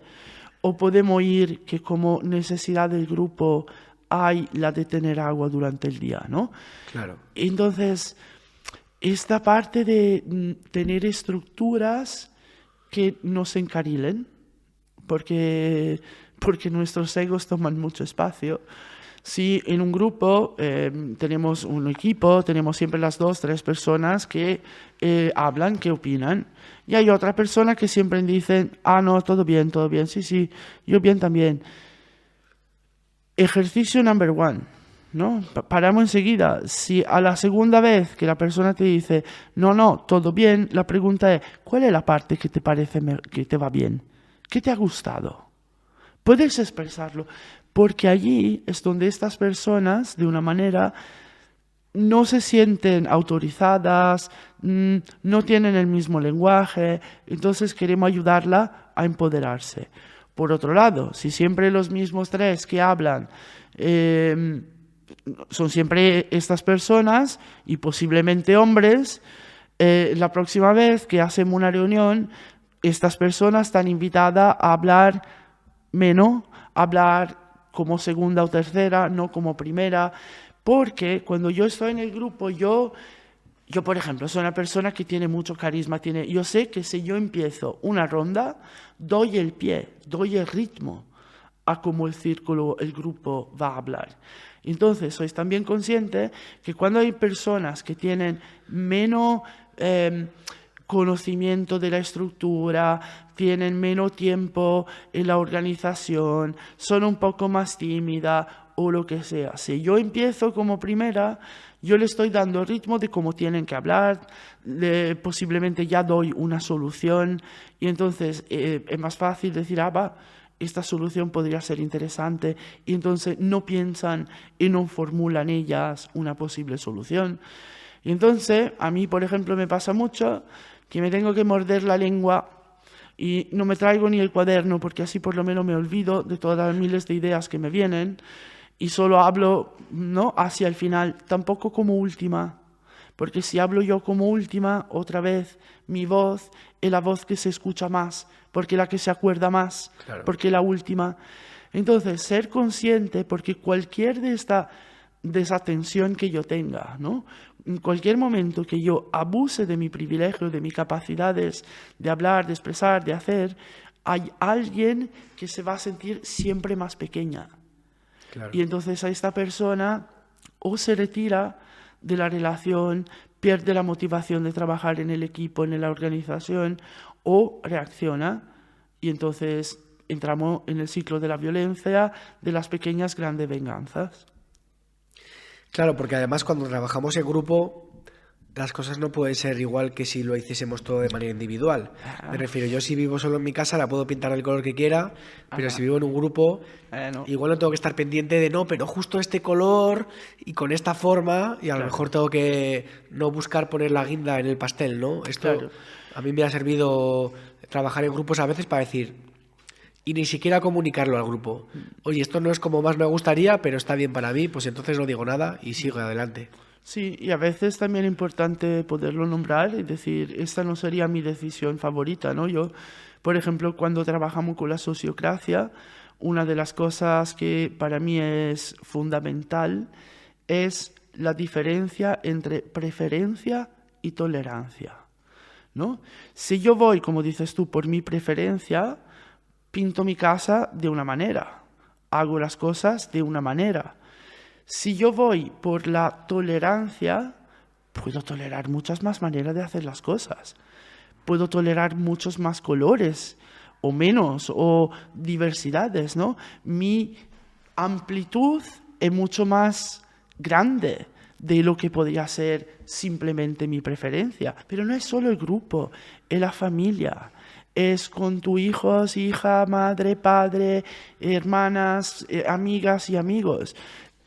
O podemos ir que como necesidad del grupo hay la de tener agua durante el día, ¿no? Claro. Entonces, esta parte de tener estructuras que nos encarilen, porque nuestros egos toman mucho espacio. Si en un grupo tenemos un equipo, tenemos siempre las 2, 3 personas que hablan, que opinan, y hay otra persona que siempre dicen, no, todo bien, sí, yo bien también. Ejercicio number 1, ¿no? Paramos enseguida. Si a la segunda vez que la persona te dice, no, todo bien, la pregunta es, ¿cuál es la parte que te parece que te va bien? ¿Qué te ha gustado? Puedes expresarlo, porque allí es donde estas personas, de una manera, no se sienten autorizadas, no tienen el mismo lenguaje, entonces queremos ayudarla a empoderarse. Por otro lado, si siempre los mismos 3 que hablan son siempre estas personas y posiblemente hombres, la próxima vez que hacemos una reunión, estas personas están invitadas a hablar menos, hablar como segunda o tercera, no como primera, porque cuando yo estoy en el grupo, yo por ejemplo, soy una persona que tiene mucho carisma, yo sé que si yo empiezo una ronda, doy el pie, doy el ritmo a cómo el grupo va a hablar. Entonces, sois también consciente que cuando hay personas que tienen menos conocimiento de la estructura, tienen menos tiempo en la organización, son un poco más tímidas o lo que sea. Si yo empiezo como primera, yo le estoy dando el ritmo de cómo tienen que hablar, posiblemente ya doy una solución y entonces es más fácil decir, esta solución podría ser interesante y entonces no piensan y no formulan ellas una posible solución. Y entonces, a mí, por ejemplo, me pasa mucho que me tengo que morder la lengua y no me traigo ni el cuaderno porque así por lo menos me olvido de todas las miles de ideas que me vienen y solo hablo, ¿no?, hacia el final, tampoco como última, porque si hablo yo como última, otra vez mi voz es la voz que se escucha más, porque la que se acuerda más, claro, porque la última. Entonces, ser consciente, porque cualquier de esta desatención que yo tenga, ¿no?, en cualquier momento que yo abuse de mi privilegio, de mis capacidades de hablar, de expresar, de hacer, hay alguien que se va a sentir siempre más pequeña. Claro. Y entonces a esta persona o se retira de la relación, pierde la motivación de trabajar en el equipo, en la organización, o reacciona y entonces entramos en el ciclo de la violencia, de las pequeñas grandes venganzas. Claro, porque además cuando trabajamos en grupo, las cosas no pueden ser igual que si lo hiciésemos todo de manera individual. Me refiero, yo si vivo solo en mi casa la puedo pintar del color que quiera, pero si vivo en un grupo, No. igual no tengo que estar pendiente de no, pero justo este color y con esta forma, y a lo mejor tengo que no buscar poner la guinda en el pastel, ¿no? Esto a mí me ha servido trabajar en grupos a veces para decir, y ni siquiera comunicarlo al grupo. Oye, esto no es como más me gustaría, pero está bien para mí, pues entonces no digo nada y sigo adelante. Sí, y a veces también es importante poderlo nombrar y decir, esta no sería mi decisión favorita, ¿no? Yo, por ejemplo, cuando trabajamos con la sociocracia, una de las cosas que para mí es fundamental es la diferencia entre preferencia y tolerancia, ¿no? Si yo voy, como dices tú, por mi preferencia, pinto mi casa de una manera, hago las cosas de una manera. Si yo voy por la tolerancia, puedo tolerar muchas más maneras de hacer las cosas. Puedo tolerar muchos más colores o menos o diversidades, ¿no? Mi amplitud es mucho más grande de lo que podría ser simplemente mi preferencia. Pero no es solo el grupo, es la familia. Es con tus hijos, hija, madre, padre, hermanas, amigas y amigos.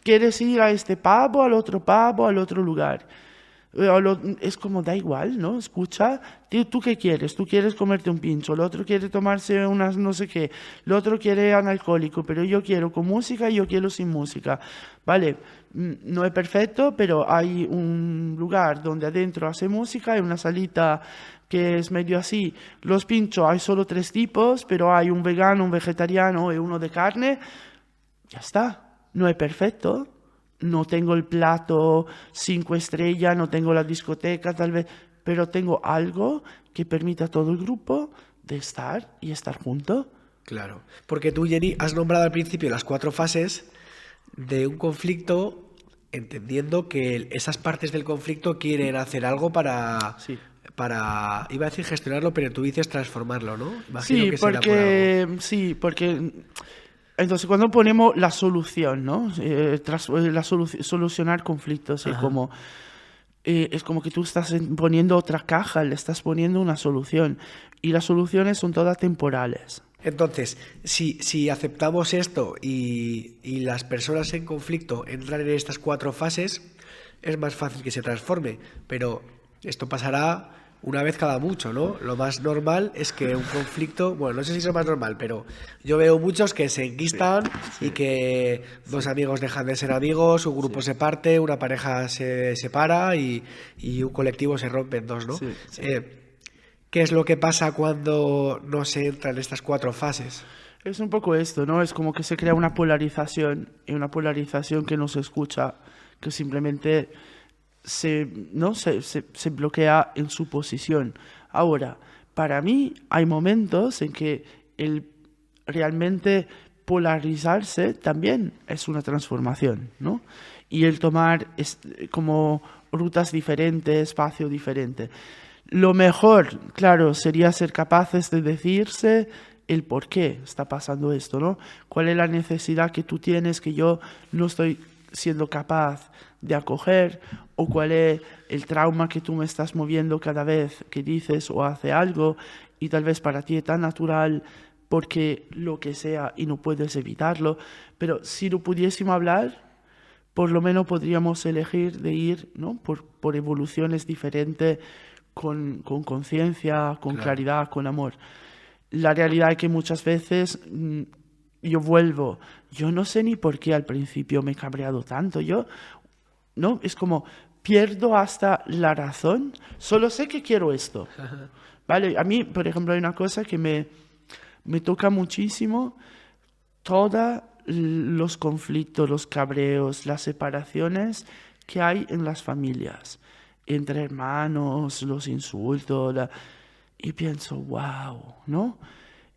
¿Quieres ir a este pub o al otro lugar? Es como, da igual, ¿no? Escucha, ¿tú qué quieres? Tú quieres comerte un pincho, el otro quiere tomarse unas no sé qué, el otro quiere analcohólico, pero yo quiero con música y yo quiero sin música. Vale, no es perfecto, pero hay un lugar donde adentro hace música, hay una salita que es medio así. Los pinchos hay solo 3 tipos, pero hay un vegano, un vegetariano y uno de carne. Ya está. No es perfecto, no tengo el plato 5 estrellas, no tengo la discoteca tal vez, pero tengo algo que permita a todo el grupo de estar y estar juntos. Claro, porque tú, Jenny, has nombrado al principio las 4 fases de un conflicto, entendiendo que esas partes del conflicto quieren hacer algo para, Sí. iba a decir gestionarlo, pero tú dices transformarlo, ¿no? Imagino Sí, que será por algo. porque entonces cuando ponemos la solución, ¿no? Solucionar conflictos, es como que tú estás poniendo otra caja, le estás poniendo una solución y las soluciones son todas temporales. Entonces, si aceptamos esto y las personas en conflicto entran en estas 4 fases, es más fácil que se transforme, pero esto pasará una vez cada mucho, ¿no? Lo más normal es que un conflicto, bueno, no sé si es lo más normal, pero yo veo muchos que se enquistan y que 2 amigos dejan de ser amigos, un grupo se parte, una pareja se separa y un colectivo se rompe en 2, ¿no? ¿Qué es lo que pasa cuando no se entra en estas 4 fases? Es un poco esto, ¿no? Es como que se crea una polarización y una polarización que no se escucha, que simplemente se bloquea en su posición. Ahora, para mí hay momentos en que el realmente polarizarse también es una transformación, ¿no? Y el tomar como rutas diferentes, espacio diferente. Lo mejor, claro, sería ser capaces de decirse el por qué está pasando esto, ¿no? ¿Cuál es la necesidad que tú tienes que yo no estoy siendo capaz de acoger? ¿O cuál es el trauma que tú me estás moviendo cada vez que dices o hace algo y tal vez para ti es tan natural porque lo que sea y no puedes evitarlo? Pero si lo pudiésemos hablar, por lo menos podríamos elegir de ir, ¿no? por evoluciones diferentes, con conciencia, con claridad, con amor. La realidad es que muchas veces yo no sé ni por qué al principio me he cabreado tanto, ¿no? Es como, pierdo hasta la razón, solo sé que quiero esto, ¿vale? A mí, por ejemplo, hay una cosa que me toca muchísimo, todos los conflictos, los cabreos, las separaciones que hay en las familias, entre hermanos, los insultos, y pienso, wow, ¿no?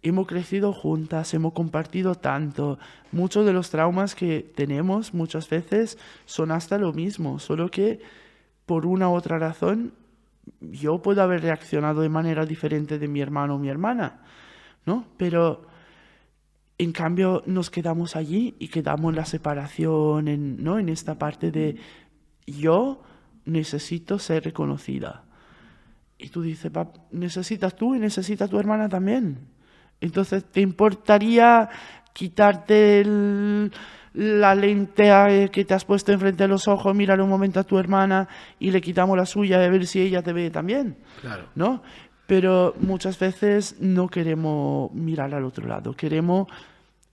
Hemos crecido juntas, hemos compartido tanto. Muchos de los traumas que tenemos muchas veces son hasta lo mismo, solo que por una u otra razón, yo puedo haber reaccionado de manera diferente de mi hermano o mi hermana, ¿no? Pero en cambio nos quedamos allí y quedamos en la separación, ¿no? En esta parte de yo necesito ser reconocida. Y tú dices, necesitas tú y necesita tu hermana también. Entonces, ¿te importaría quitarte la lente que te has puesto enfrente de los ojos, mirar un momento a tu hermana y le quitamos la suya y a ver si ella te ve también? Claro. ¿No? Pero muchas veces no queremos mirar al otro lado.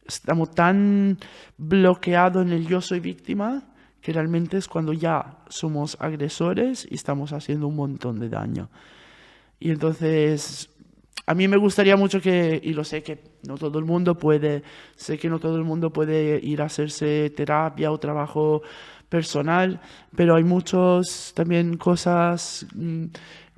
Estamos tan bloqueados en el yo soy víctima que realmente es cuando ya somos agresores y estamos haciendo un montón de daño. Y entonces, a mí me gustaría mucho y lo sé que no todo el mundo puede, sé que no todo el mundo puede ir a hacerse terapia o trabajo personal, pero hay muchos también cosas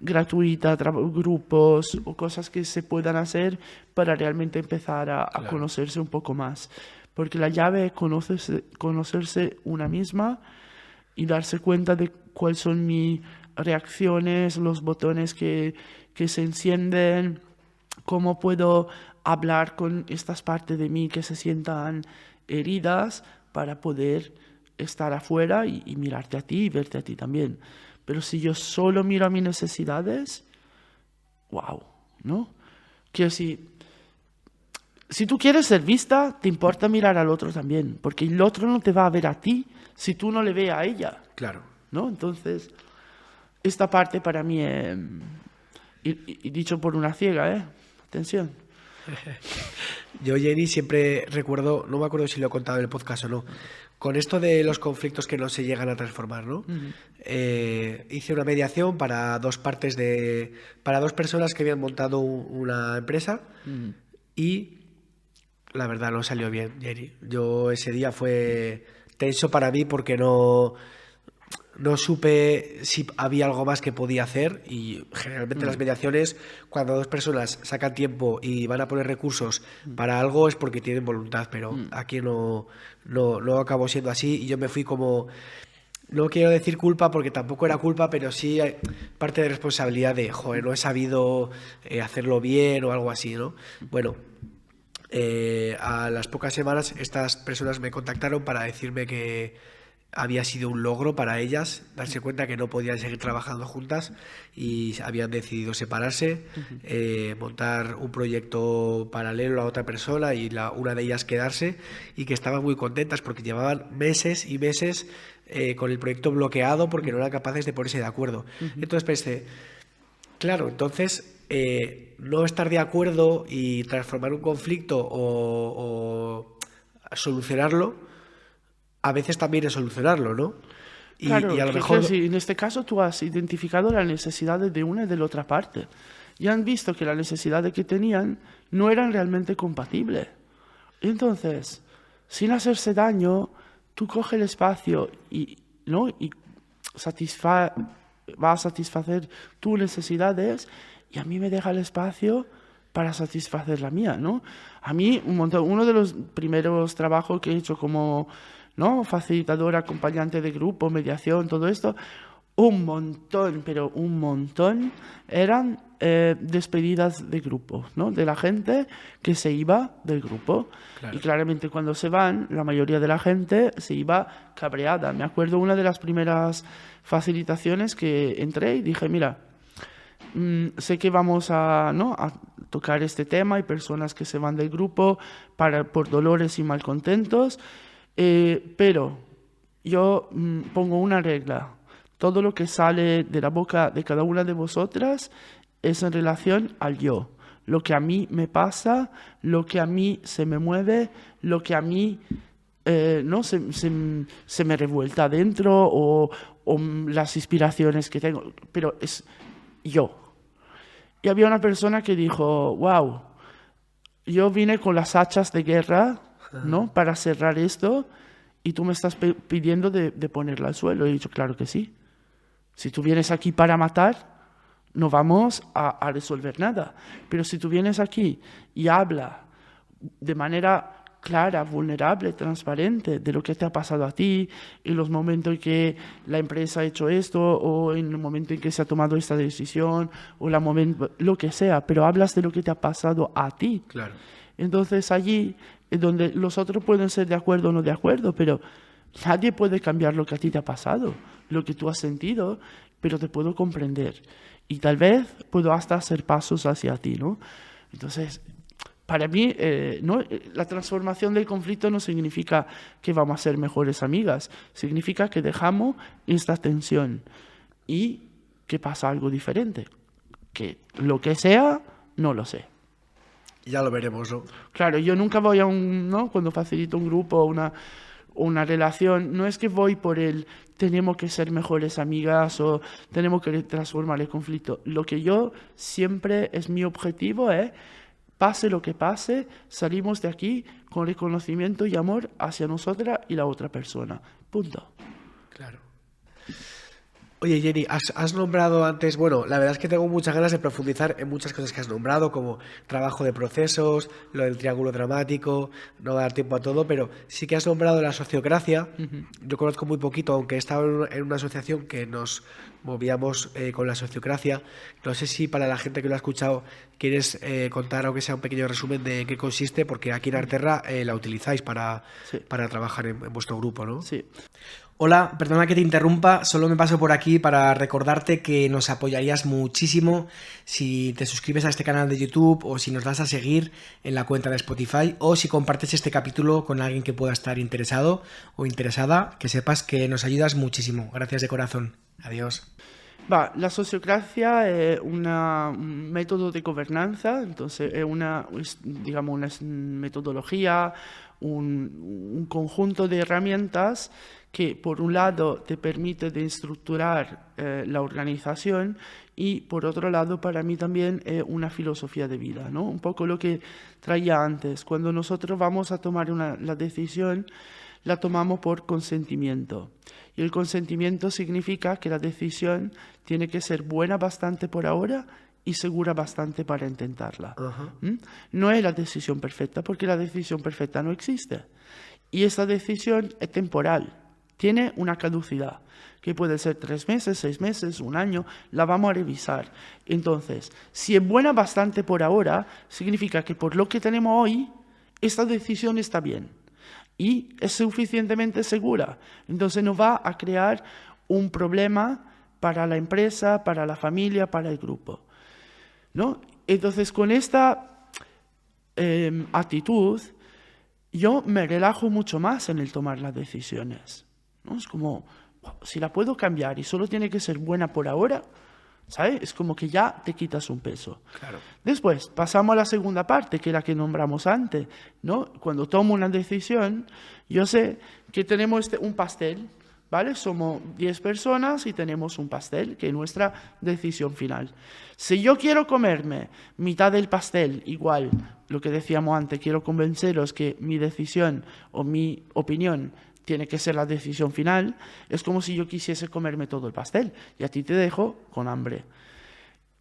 gratuitas, grupos o cosas que se puedan hacer para realmente empezar a conocerse un poco más. Porque la llave es conocerse una misma y darse cuenta de cuáles son mis reacciones, los botones que se encienden, cómo puedo hablar con estas partes de mí que se sientan heridas para poder estar afuera y mirarte a ti y verte a ti también. Pero si yo solo miro a mis necesidades, wow, ¿no? Quiero decir, si tú quieres ser vista, te importa mirar al otro también, porque el otro no te va a ver a ti si tú no le ves a ella. Claro. ¿No? Entonces, esta parte para mí es, y dicho por una ciega, atención. Yo, Jenny, siempre recuerdo, no me acuerdo si lo he contado en el podcast o no, con esto de los conflictos que no se llegan a transformar, ¿no? Hice una mediación para dos personas que habían montado una empresa y la verdad no salió bien, Jenny. Ese día fue tenso para mí porque no supe si había algo más que podía hacer y generalmente las mediaciones, cuando dos personas sacan tiempo y van a poner recursos para algo es porque tienen voluntad, pero aquí no acabó siendo así y yo me fui como, no quiero decir culpa porque tampoco era culpa, pero sí parte de responsabilidad de, joder, no he sabido hacerlo bien o algo así, ¿no? Bueno, a las pocas semanas estas personas me contactaron para decirme que había sido un logro para ellas darse cuenta que no podían seguir trabajando juntas y habían decidido separarse, montar un proyecto paralelo a otra persona y una de ellas quedarse, y que estaban muy contentas porque llevaban meses y meses con el proyecto bloqueado porque no eran capaces de ponerse de acuerdo. Entonces pensé, claro, entonces no estar de acuerdo y transformar un conflicto o solucionarlo a veces también es solucionarlo, ¿no? Claro, y a lo mejor... sí, en este caso tú has identificado las necesidades de una y de la otra parte y han visto que las necesidades que tenían no eran realmente compatibles. Entonces, sin hacerse daño, tú coges el espacio ¿no? y va a satisfacer tus necesidades y a mí me deja el espacio para satisfacer la mía, ¿no? A mí, uno de los primeros trabajos que he hecho como, ¿no?, facilitadora, acompañante de grupo, mediación, todo esto, un montón, pero un montón, eran despedidas de grupo, ¿no? De la gente que se iba del grupo. Claro. Y claramente cuando se van, la mayoría de la gente se iba cabreada. Me acuerdo una de las primeras facilitaciones que entré y dije, mira, sé que vamos a tocar este tema, hay personas que se van del grupo por dolores y malcontentos, pero yo pongo una regla: todo lo que sale de la boca de cada una de vosotras es en relación al yo, lo que a mí me pasa, lo que a mí se me mueve, lo que a mí se me revuelta adentro o las inspiraciones que tengo, pero es yo. Y había una persona que dijo, wow, yo vine con las hachas de guerra, ¿no?, para cerrar esto, y tú me estás pidiendo de ponerla al suelo. Y he dicho, claro que sí. Si tú vienes aquí para matar, no vamos a resolver nada. Pero si tú vienes aquí y hablas de manera clara, vulnerable, transparente de lo que te ha pasado a ti, en los momentos en que la empresa ha hecho esto, o en el momento en que se ha tomado esta decisión, o lo que sea, pero hablas de lo que te ha pasado a ti. Claro. Entonces allí es donde los otros pueden ser de acuerdo o no de acuerdo, pero nadie puede cambiar lo que a ti te ha pasado, lo que tú has sentido, pero te puedo comprender. Y tal vez puedo hasta hacer pasos hacia ti, ¿no? Entonces, para mí, la transformación del conflicto no significa que vamos a ser mejores amigas, significa que dejamos esta tensión y que pasa algo diferente. Que lo que sea, no lo sé. Ya lo veremos, ¿no? Claro, yo nunca voy a ¿no? Cuando facilito un grupo o una relación, no es que voy por tenemos que ser mejores amigas o tenemos que transformar el conflicto. Lo que yo siempre es mi objetivo es, pase lo que pase, salimos de aquí con reconocimiento y amor hacia nosotras y la otra persona. Punto. Claro. Oye, Jenny, has nombrado antes, bueno, la verdad es que tengo muchas ganas de profundizar en muchas cosas que has nombrado, como trabajo de procesos, lo del triángulo dramático, no va a dar tiempo a todo, pero sí que has nombrado la sociocracia. Yo conozco muy poquito, aunque he estado en una asociación que nos movíamos con la sociocracia. No sé si para la gente que lo ha escuchado quieres contar, aunque sea un pequeño resumen de qué consiste, porque aquí en Arterra la utilizáis para trabajar en vuestro grupo, ¿no? Sí. Hola, perdona que te interrumpa, solo me paso por aquí para recordarte que nos apoyarías muchísimo si te suscribes a este canal de YouTube o si nos das a seguir en la cuenta de Spotify o si compartes este capítulo con alguien que pueda estar interesado o interesada, que sepas que nos ayudas muchísimo. Gracias de corazón. Adiós. La sociocracia es un método de gobernanza, entonces es digamos, una metodología, un conjunto de herramientas que por un lado te permite de estructurar la organización y por otro lado para mí también es una filosofía de vida, ¿no? Un poco lo que traía antes, cuando nosotros vamos a tomar la decisión, la tomamos por consentimiento. Y el consentimiento significa que la decisión tiene que ser buena bastante por ahora y segura bastante para intentarla. No es la decisión perfecta, porque la decisión perfecta no existe. Y esa decisión es temporal, tiene una caducidad, que puede ser 3 meses, 6 meses, 1 año, la vamos a revisar. Entonces, si es buena bastante por ahora, significa que por lo que tenemos hoy, esta decisión está bien y es suficientemente segura. Entonces no va a crear un problema para la empresa, para la familia, para el grupo, ¿no? Entonces con esta actitud yo me relajo mucho más en el tomar las decisiones, ¿no? Es como, si la puedo cambiar y solo tiene que ser buena por ahora, ¿sabes? Es como que ya te quitas un peso. Claro. Después, pasamos a la segunda parte, que es la que nombramos antes, ¿no? Cuando tomo una decisión, yo sé que tenemos un pastel, ¿vale? Somos 10 personas y tenemos un pastel, que es nuestra decisión final. Si yo quiero comerme mitad del pastel, igual, lo que decíamos antes, quiero convenceros que mi decisión o mi opinión tiene que ser la decisión final, es como si yo quisiese comerme todo el pastel y a ti te dejo con hambre.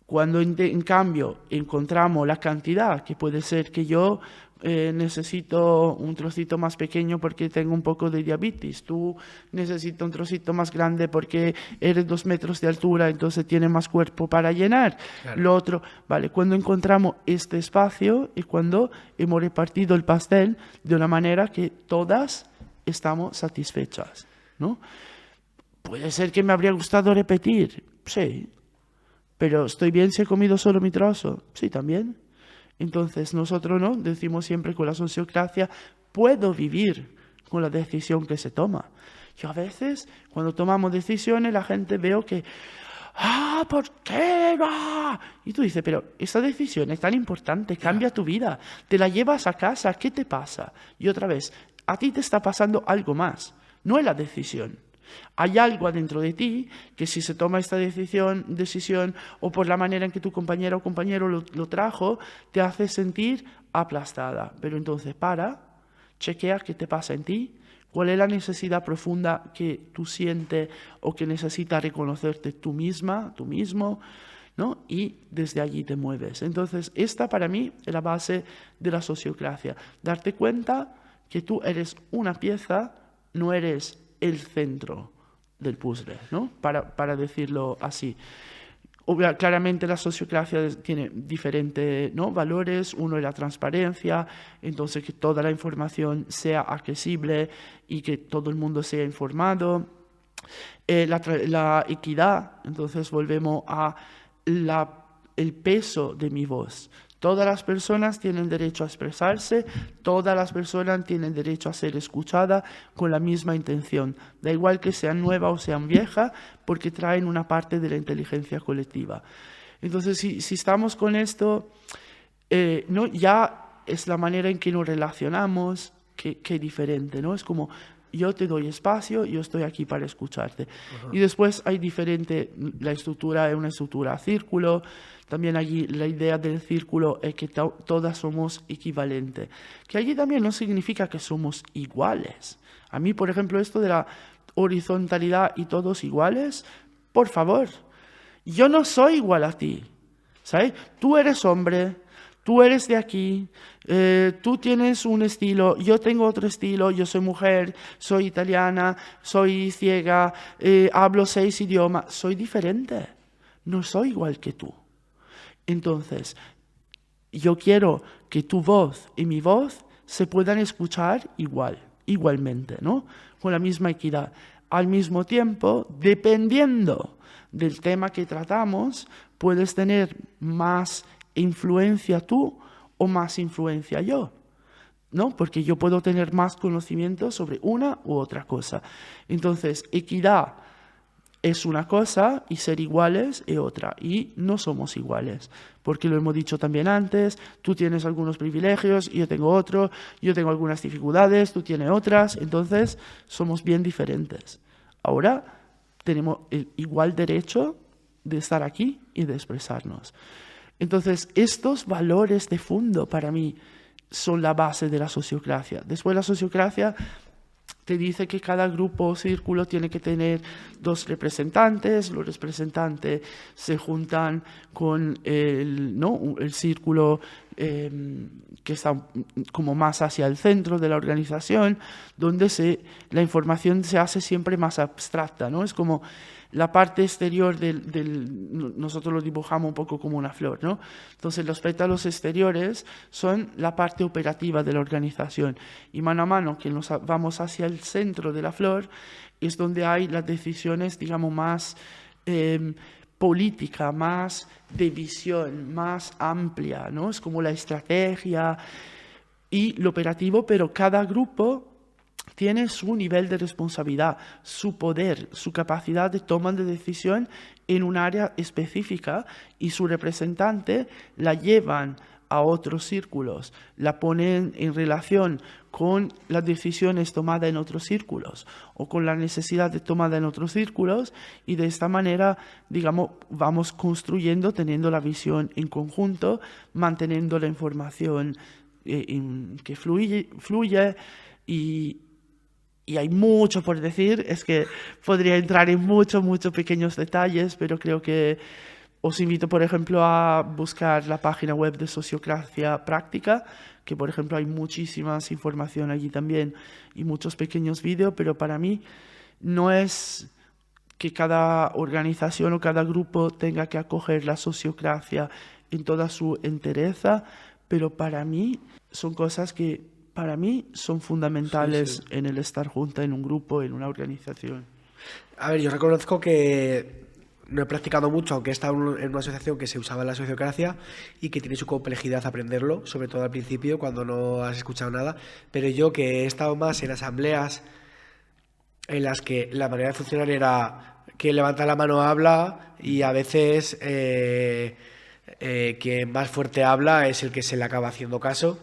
Cuando en cambio encontramos la cantidad, que puede ser que yo necesito un trocito más pequeño porque tengo un poco de diabetes, tú necesitas un trocito más grande porque eres 2 metros de altura, entonces tienes más cuerpo para llenar. Claro. Lo otro, vale, cuando encontramos este espacio y cuando hemos repartido el pastel de una manera que todas estamos satisfechas, ¿no? Puede ser que me habría gustado repetir, sí, pero ¿estoy bien si he comido solo mi trozo? Sí, también. Entonces nosotros no decimos siempre con la sociocracia, puedo vivir con la decisión que se toma. Yo a veces, cuando tomamos decisiones, la gente veo que, ¿por qué no? Y tú dices, pero esa decisión es tan importante, cambia tu vida, te la llevas a casa, ¿qué te pasa? Y otra vez, a ti te está pasando algo más, no es la decisión. Hay algo adentro de ti que si se toma esta decisión o por la manera en que tu compañera o compañero lo trajo, te hace sentir aplastada. Pero entonces chequea qué te pasa en ti, cuál es la necesidad profunda que tú sientes o que necesitas reconocerte tú misma, tú mismo, ¿no? Y desde allí te mueves. Entonces esta para mí es la base de la sociocracia, darte cuenta que tú eres una pieza, no eres el centro del puzzle, ¿no? Para decirlo así. Claramente la sociocracia tiene diferentes, ¿no?, valores. Uno es la transparencia, entonces que toda la información sea accesible y que todo el mundo sea informado. La equidad, entonces volvemos a el peso de mi voz. Todas las personas tienen derecho a expresarse, todas las personas tienen derecho a ser escuchadas con la misma intención. Da igual que sean nuevas o sean viejas, porque traen una parte de la inteligencia colectiva. Entonces, si estamos con esto, ¿no?, ya es la manera en que nos relacionamos que es diferente, ¿no? Es como, yo te doy espacio, yo estoy aquí para escucharte. Y después hay la estructura es una estructura círculo. También allí la idea del círculo es que todas somos equivalentes. Que allí también no significa que somos iguales. A mí, por ejemplo, esto de la horizontalidad y todos iguales, por favor, yo no soy igual a ti, ¿sabes? Tú eres hombre, tú eres de aquí, tú tienes un estilo, yo tengo otro estilo, yo soy mujer, soy italiana, soy ciega, hablo 6 idiomas, soy diferente, no soy igual que tú. Entonces, yo quiero que tu voz y mi voz se puedan escuchar igualmente, ¿no? Con la misma equidad. Al mismo tiempo, dependiendo del tema que tratamos, puedes tener más influencia tú o más influencia yo, ¿no? Porque yo puedo tener más conocimiento sobre una u otra cosa. Entonces, equidad es una cosa y ser iguales es otra. Y no somos iguales, porque lo hemos dicho también antes, tú tienes algunos privilegios, yo tengo otros, yo tengo algunas dificultades, tú tienes otras, entonces somos bien diferentes. Ahora tenemos el igual derecho de estar aquí y de expresarnos. Entonces, estos valores de fondo para mí son la base de la sociocracia. Después la sociocracia te dice que cada grupo o círculo tiene que tener 2 representantes. Los representantes se juntan con el círculo que está como más hacia el centro de la organización, donde la información se hace siempre más abstracta, ¿no? Es como la parte exterior nosotros lo dibujamos un poco como una flor, ¿no? Entonces los pétalos exteriores son la parte operativa de la organización, y mano a mano que nos vamos hacia el centro de la flor es donde hay las decisiones, digamos, más política, más de visión, más amplia, ¿no? Es como la estrategia y lo operativo, pero cada grupo tiene su nivel de responsabilidad, su poder, su capacidad de toma de decisión en un área específica, y su representante la llevan a otros círculos, la ponen en relación con las decisiones tomadas en otros círculos o con la necesidad de tomada en otros círculos, y de esta manera, digamos, vamos construyendo, teniendo la visión en conjunto, manteniendo la información que fluye y hay mucho por decir. Es que podría entrar en muchos pequeños detalles, pero creo que os invito, por ejemplo, a buscar la página web de Sociocracia Práctica, que, por ejemplo, hay muchísimas información allí también y muchos pequeños vídeos, pero para mí no es que cada organización o cada grupo tenga que acoger la sociocracia en toda su entereza, pero para mí son cosas que para mí son fundamentales en el estar junta en un grupo, en una organización. A ver, yo reconozco que no he practicado mucho, aunque he estado en una asociación que se usaba la sociocracia y que tiene su complejidad aprenderlo, sobre todo al principio, cuando no has escuchado nada. Pero yo, que he estado más en asambleas en las que la manera de funcionar era que levanta la mano habla, y a veces quien más fuerte habla es el que se le acaba haciendo caso.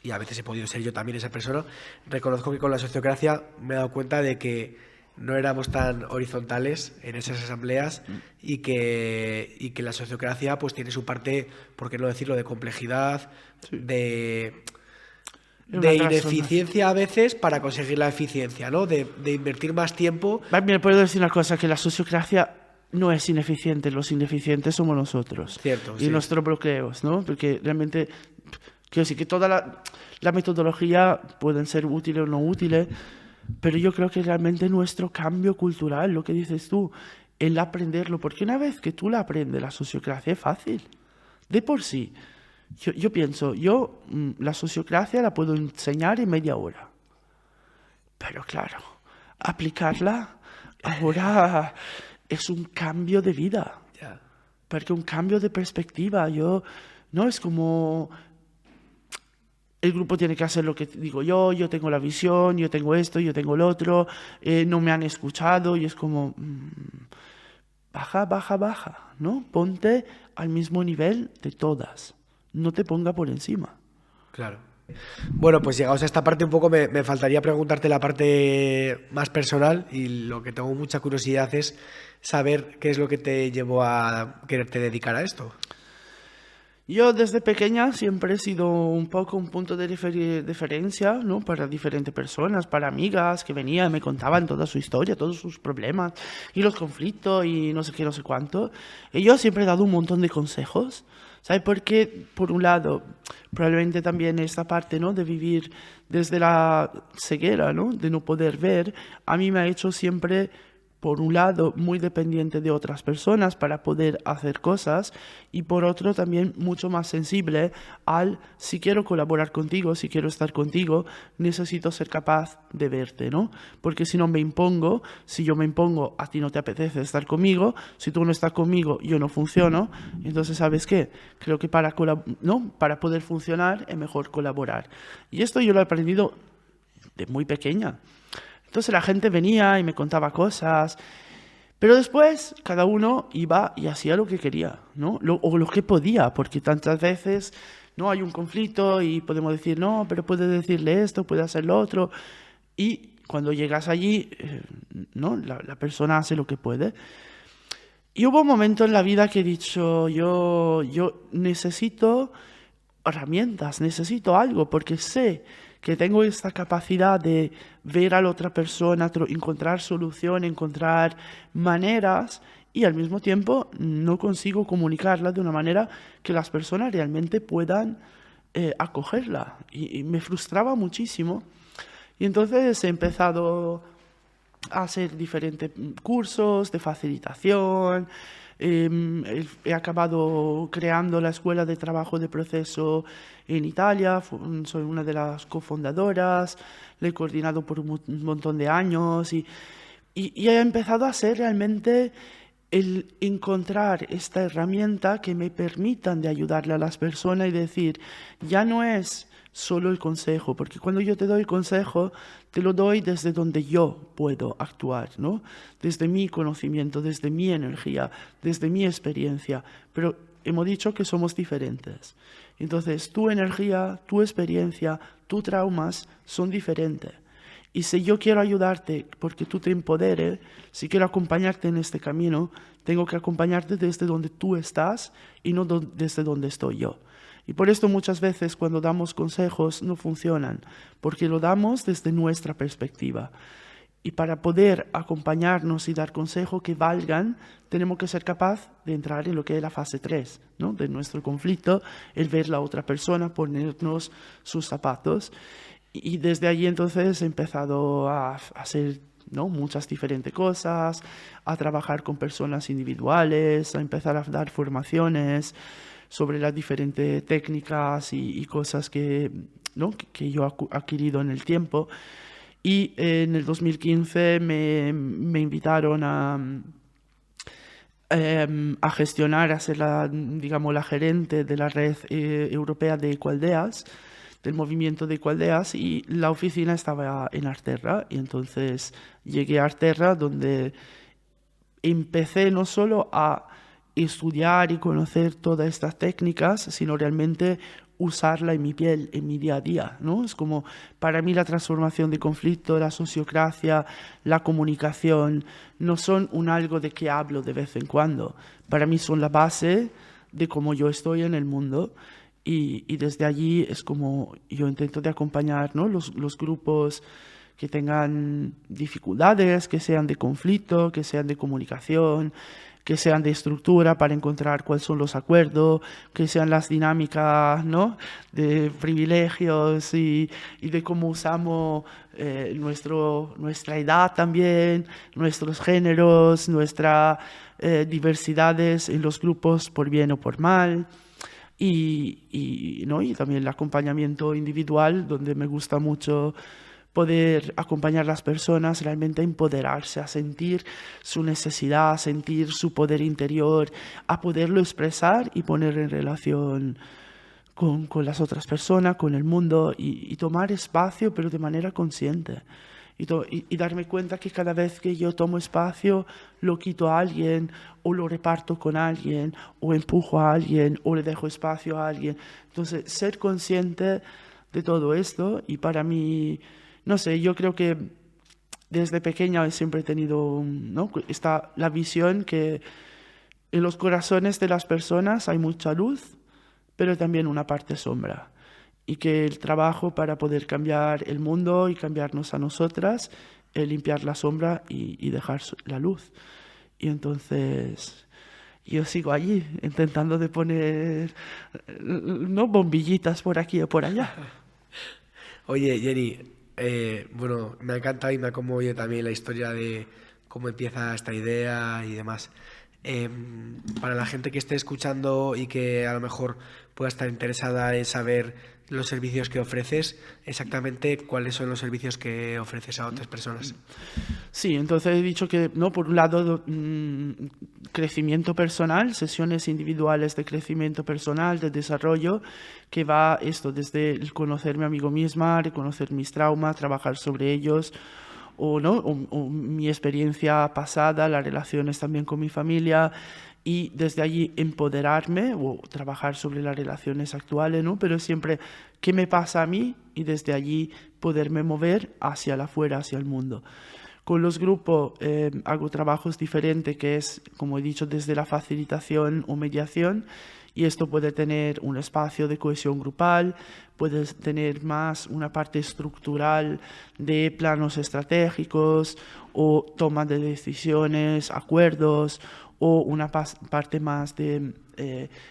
Y a veces he podido ser yo también esa persona. Reconozco que con la sociocracia me he dado cuenta de que no éramos tan horizontales en esas asambleas, y que la sociocracia pues tiene su parte, por qué no decirlo, de complejidad, de ineficiencia a veces para conseguir la eficiencia, ¿no? De invertir más tiempo. Mira, puedo decir una cosa, que la sociocracia no es ineficiente, los ineficientes somos nosotros. Cierto, y nuestros bloqueos, ¿no? Porque realmente Quiero decir que toda la metodología pueden ser útiles o no útiles, pero yo creo que realmente nuestro cambio cultural, lo que dices tú, el aprenderlo, porque una vez que tú la aprendes, la sociocracia es fácil, de por sí. Yo pienso, la sociocracia la puedo enseñar en media hora, pero claro, aplicarla ahora es un cambio de vida, Ya. porque un cambio de perspectiva, no es como el grupo tiene que hacer lo que digo yo tengo la visión, yo tengo esto, yo tengo lo otro, no me han escuchado y es como, baja, baja, baja, ¿no? Ponte al mismo nivel de todas, no te ponga por encima. Claro. Bueno, pues llegados a esta parte un poco me faltaría preguntarte la parte más personal y lo que tengo mucha curiosidad es saber qué es lo que te llevó a quererte dedicar a esto. Yo desde pequeña siempre he sido un poco un punto de referencia, ¿no? Para diferentes personas, para amigas que venían y me contaban toda su historia, todos sus problemas y los conflictos y no sé qué, no sé cuánto. Y yo siempre he dado un montón de consejos, ¿sabes? Porque, por un lado, probablemente también esta parte, ¿no? De vivir desde la ceguera, ¿no? De no poder ver, a mí me ha hecho siempre, por un lado, muy dependiente de otras personas para poder hacer cosas y por otro también mucho más sensible si quiero colaborar contigo, si quiero estar contigo, necesito ser capaz de verte, ¿no? Porque si no me impongo, si yo me impongo, a ti no te apetece estar conmigo, si tú no estás conmigo, yo no funciono, entonces, ¿sabes qué? Creo que para poder funcionar es mejor colaborar. Y esto yo lo he aprendido de muy pequeña. Entonces la gente venía y me contaba cosas, pero después cada uno iba y hacía lo que quería, ¿no? O lo que podía, porque tantas veces no hay un conflicto y podemos decir, no, pero puede decirle esto, puede hacer lo otro. Y cuando llegas allí, ¿no? La persona hace lo que puede. Y hubo un momento en la vida que he dicho, yo necesito herramientas, necesito algo, porque sé que tengo esta capacidad de ver a la otra persona, encontrar solución, encontrar maneras y al mismo tiempo no consigo comunicarla de una manera que las personas realmente puedan acogerla. Y me frustraba muchísimo. Y entonces he empezado a hacer diferentes cursos de facilitación. He acabado creando la Escuela de Trabajo de Proceso en Italia, soy una de las cofundadoras, la he coordinado por un montón de años y he empezado a ser realmente el encontrar esta herramienta que me permitan de ayudarle a las personas y decir, ya no es solo el consejo, porque cuando yo te doy el consejo, te lo doy desde donde yo puedo actuar, ¿no? Desde mi conocimiento, desde mi energía, desde mi experiencia, pero hemos dicho que somos diferentes. Entonces, tu energía, tu experiencia, tus traumas son diferentes. Y si yo quiero ayudarte porque tú te empoderes, si quiero acompañarte en este camino, tengo que acompañarte desde donde tú estás y no desde donde estoy yo. Y por esto muchas veces cuando damos consejos no funcionan, porque lo damos desde nuestra perspectiva. Y para poder acompañarnos y dar consejos que valgan, tenemos que ser capaz de entrar en lo que es la fase 3, ¿no? De nuestro conflicto, el ver a la otra persona, ponernos sus zapatos. Y desde allí entonces he empezado a hacer, ¿no? Muchas diferentes cosas, a trabajar con personas individuales, a empezar a dar formaciones sobre las diferentes técnicas y cosas ¿no? que yo he adquirido en el tiempo. Y en el 2015 me invitaron a gestionar, a ser digamos, la gerente de la red europea de ecoaldeas, del movimiento de ecoaldeas, y la oficina estaba en Arterra. Y entonces llegué a Arterra, donde empecé no solo a estudiar y conocer todas estas técnicas, sino realmente usarla en mi piel, en mi día a día, ¿no? Es como, para mí la transformación de conflicto, la sociocracia, la comunicación, no son un algo de que hablo de vez en cuando. Para mí son la base de cómo yo estoy en el mundo y desde allí es como yo intento de acompañar, ¿no? los grupos que tengan dificultades, que sean de conflicto, que sean de comunicación, que sean de estructura para encontrar cuáles son los acuerdos, que sean las dinámicas, ¿no?, de privilegios y de cómo usamos nuestra edad también, nuestros géneros, nuestras diversidades en los grupos por bien o por mal. ¿No? Y también el acompañamiento individual, donde me gusta mucho poder acompañar a las personas realmente a empoderarse, a sentir su necesidad, a sentir su poder interior, a poderlo expresar y poner en relación con las otras personas, con el mundo y tomar espacio, pero de manera consciente. Y darme cuenta que cada vez que yo tomo espacio, lo quito a alguien, o lo reparto con alguien, o empujo a alguien, o le dejo espacio a alguien. Entonces, ser consciente de todo esto, y para mí, no sé, yo creo que desde pequeña siempre he tenido, ¿no?, la visión que en los corazones de las personas hay mucha luz, pero también una parte sombra. Y que el trabajo para poder cambiar el mundo y cambiarnos a nosotras es limpiar la sombra y dejar la luz. Y entonces yo sigo allí intentando de poner, ¿no?, bombillitas por aquí o por allá. Oye, Jenny, bueno, me ha encantado y me ha conmovido también la historia de cómo empieza esta idea y demás. Para la gente que esté escuchando y que a lo mejor pueda estar interesada en saber los servicios que ofreces, exactamente cuáles son los servicios que ofreces a otras personas. Sí, entonces he dicho que, ¿no?, por un lado, crecimiento personal, sesiones individuales de crecimiento personal, de desarrollo, que va esto desde el conocerme a mí misma, reconocer mis traumas, trabajar sobre ellos, o mi experiencia pasada, las relaciones también con mi familia, y desde allí empoderarme o trabajar sobre las relaciones actuales, ¿no? Pero siempre, ¿qué me pasa a mí? Y desde allí poderme mover hacia el afuera, hacia el mundo. Con los grupos hago trabajos diferentes, que es, como he dicho, desde la facilitación o mediación, y esto puede tener un espacio de cohesión grupal, puede tener más una parte estructural de planos estratégicos o toma de decisiones, acuerdos, o una parte más de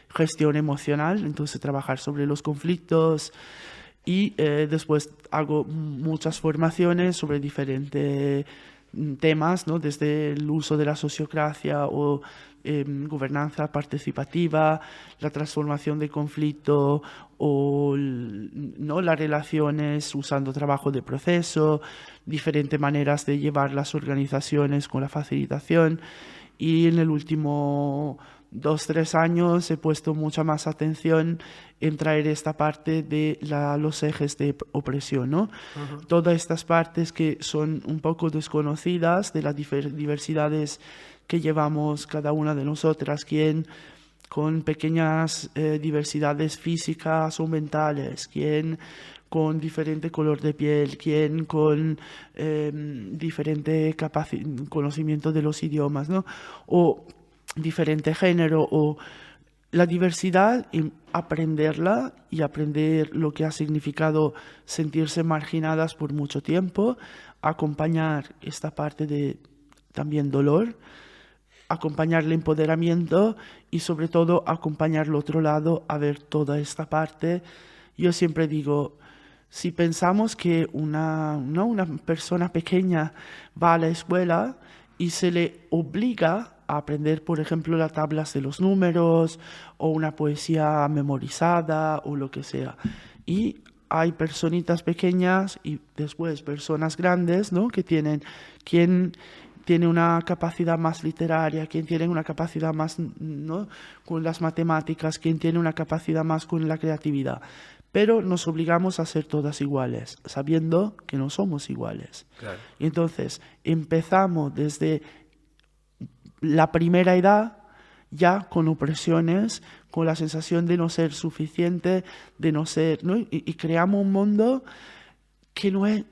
gestión emocional, entonces trabajar sobre los conflictos. Y después hago muchas formaciones sobre diferentes temas, ¿no?, desde el uso de la sociocracia o gobernanza participativa, la transformación de conflicto o, ¿no?, las relaciones usando trabajo de proceso, diferentes maneras de llevar las organizaciones con la facilitación. Y en el último 2-3 años he puesto mucha más atención en traer esta parte de los ejes de opresión, ¿no? Uh-huh. Todas estas partes que son un poco desconocidas de las diversidades que llevamos cada una de nosotras, quien con pequeñas diversidades físicas o mentales, quien con diferente color de piel, quien con diferente conocimiento de los idiomas, ¿no?, o diferente género, o la diversidad, y aprenderla y aprender lo que ha significado sentirse marginadas por mucho tiempo, acompañar esta parte de también dolor, acompañar el empoderamiento y sobre todo acompañar el otro lado a ver toda esta parte. Yo siempre digo, si pensamos que una persona pequeña va a la escuela y se le obliga a aprender, por ejemplo, las tablas de los números o una poesía memorizada o lo que sea, y hay personitas pequeñas y después personas grandes, ¿no?, que tienen quien tiene una capacidad más literaria, quien tiene una capacidad más, ¿no?, con las matemáticas, quien tiene una capacidad más con la creatividad. Pero nos obligamos a ser todas iguales, sabiendo que no somos iguales. Claro. Y entonces empezamos desde la primera edad ya con opresiones, con la sensación de no ser suficiente, de no ser, ¿no? Y creamos un mundo que no es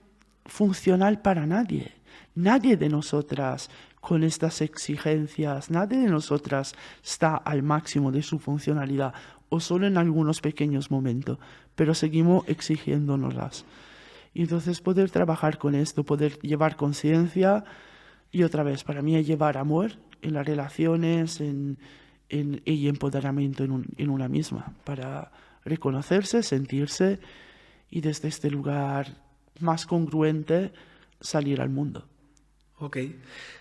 funcional para nadie. Nadie de nosotras con estas exigencias, nadie de nosotras está al máximo de su funcionalidad, o solo en algunos pequeños momentos, pero seguimos exigiéndonoslas. Y entonces poder trabajar con esto, poder llevar conciencia Y otra vez, para mí es llevar amor en las relaciones y empoderamiento en una misma, para reconocerse, sentirse y desde este lugar más congruente salir al mundo. Ok,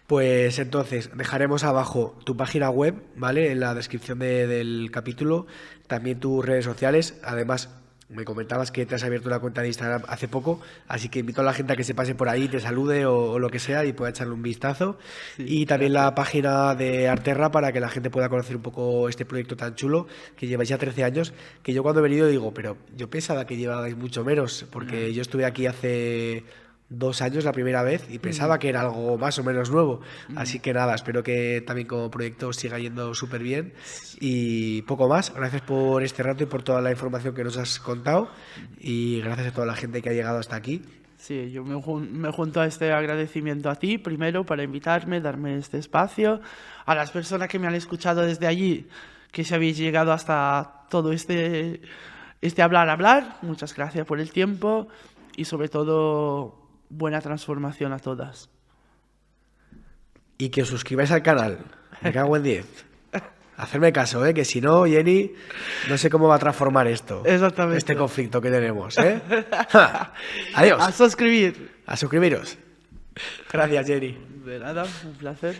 pues entonces dejaremos abajo tu página web, ¿vale? En la descripción del capítulo, también tus redes sociales. Además, me comentabas que te has abierto una cuenta de Instagram hace poco, así que invito a la gente a que se pase por ahí, te salude o lo que sea y pueda echarle un vistazo. Sí, Y también gracias. la página de Arterra para que la gente pueda conocer un poco este proyecto tan chulo que lleváis ya 13 años, que yo cuando he venido digo, pero yo pensaba que llevabais mucho menos, porque yo estuve aquí hace 2 años la primera vez y pensaba que era algo más o menos nuevo. Así que nada, espero que también como proyecto siga yendo súper bien y poco más. Gracias por este rato y por toda la información que nos has contado y gracias a toda la gente que ha llegado hasta aquí. Sí, yo me junto a este agradecimiento a ti, primero, para invitarme, darme este espacio, a las personas que me han escuchado desde allí, que si habéis llegado hasta todo este hablar, muchas gracias por el tiempo y sobre todo buena transformación a todas. Y que os suscribáis al canal. Me cago en 10. Hacerme caso, que si no, Jenny, no sé cómo va a transformar esto. Exactamente. Este conflicto que tenemos, ¡Ja! Adiós. A suscribir. A suscribiros. Gracias, Jenny. De nada, un placer.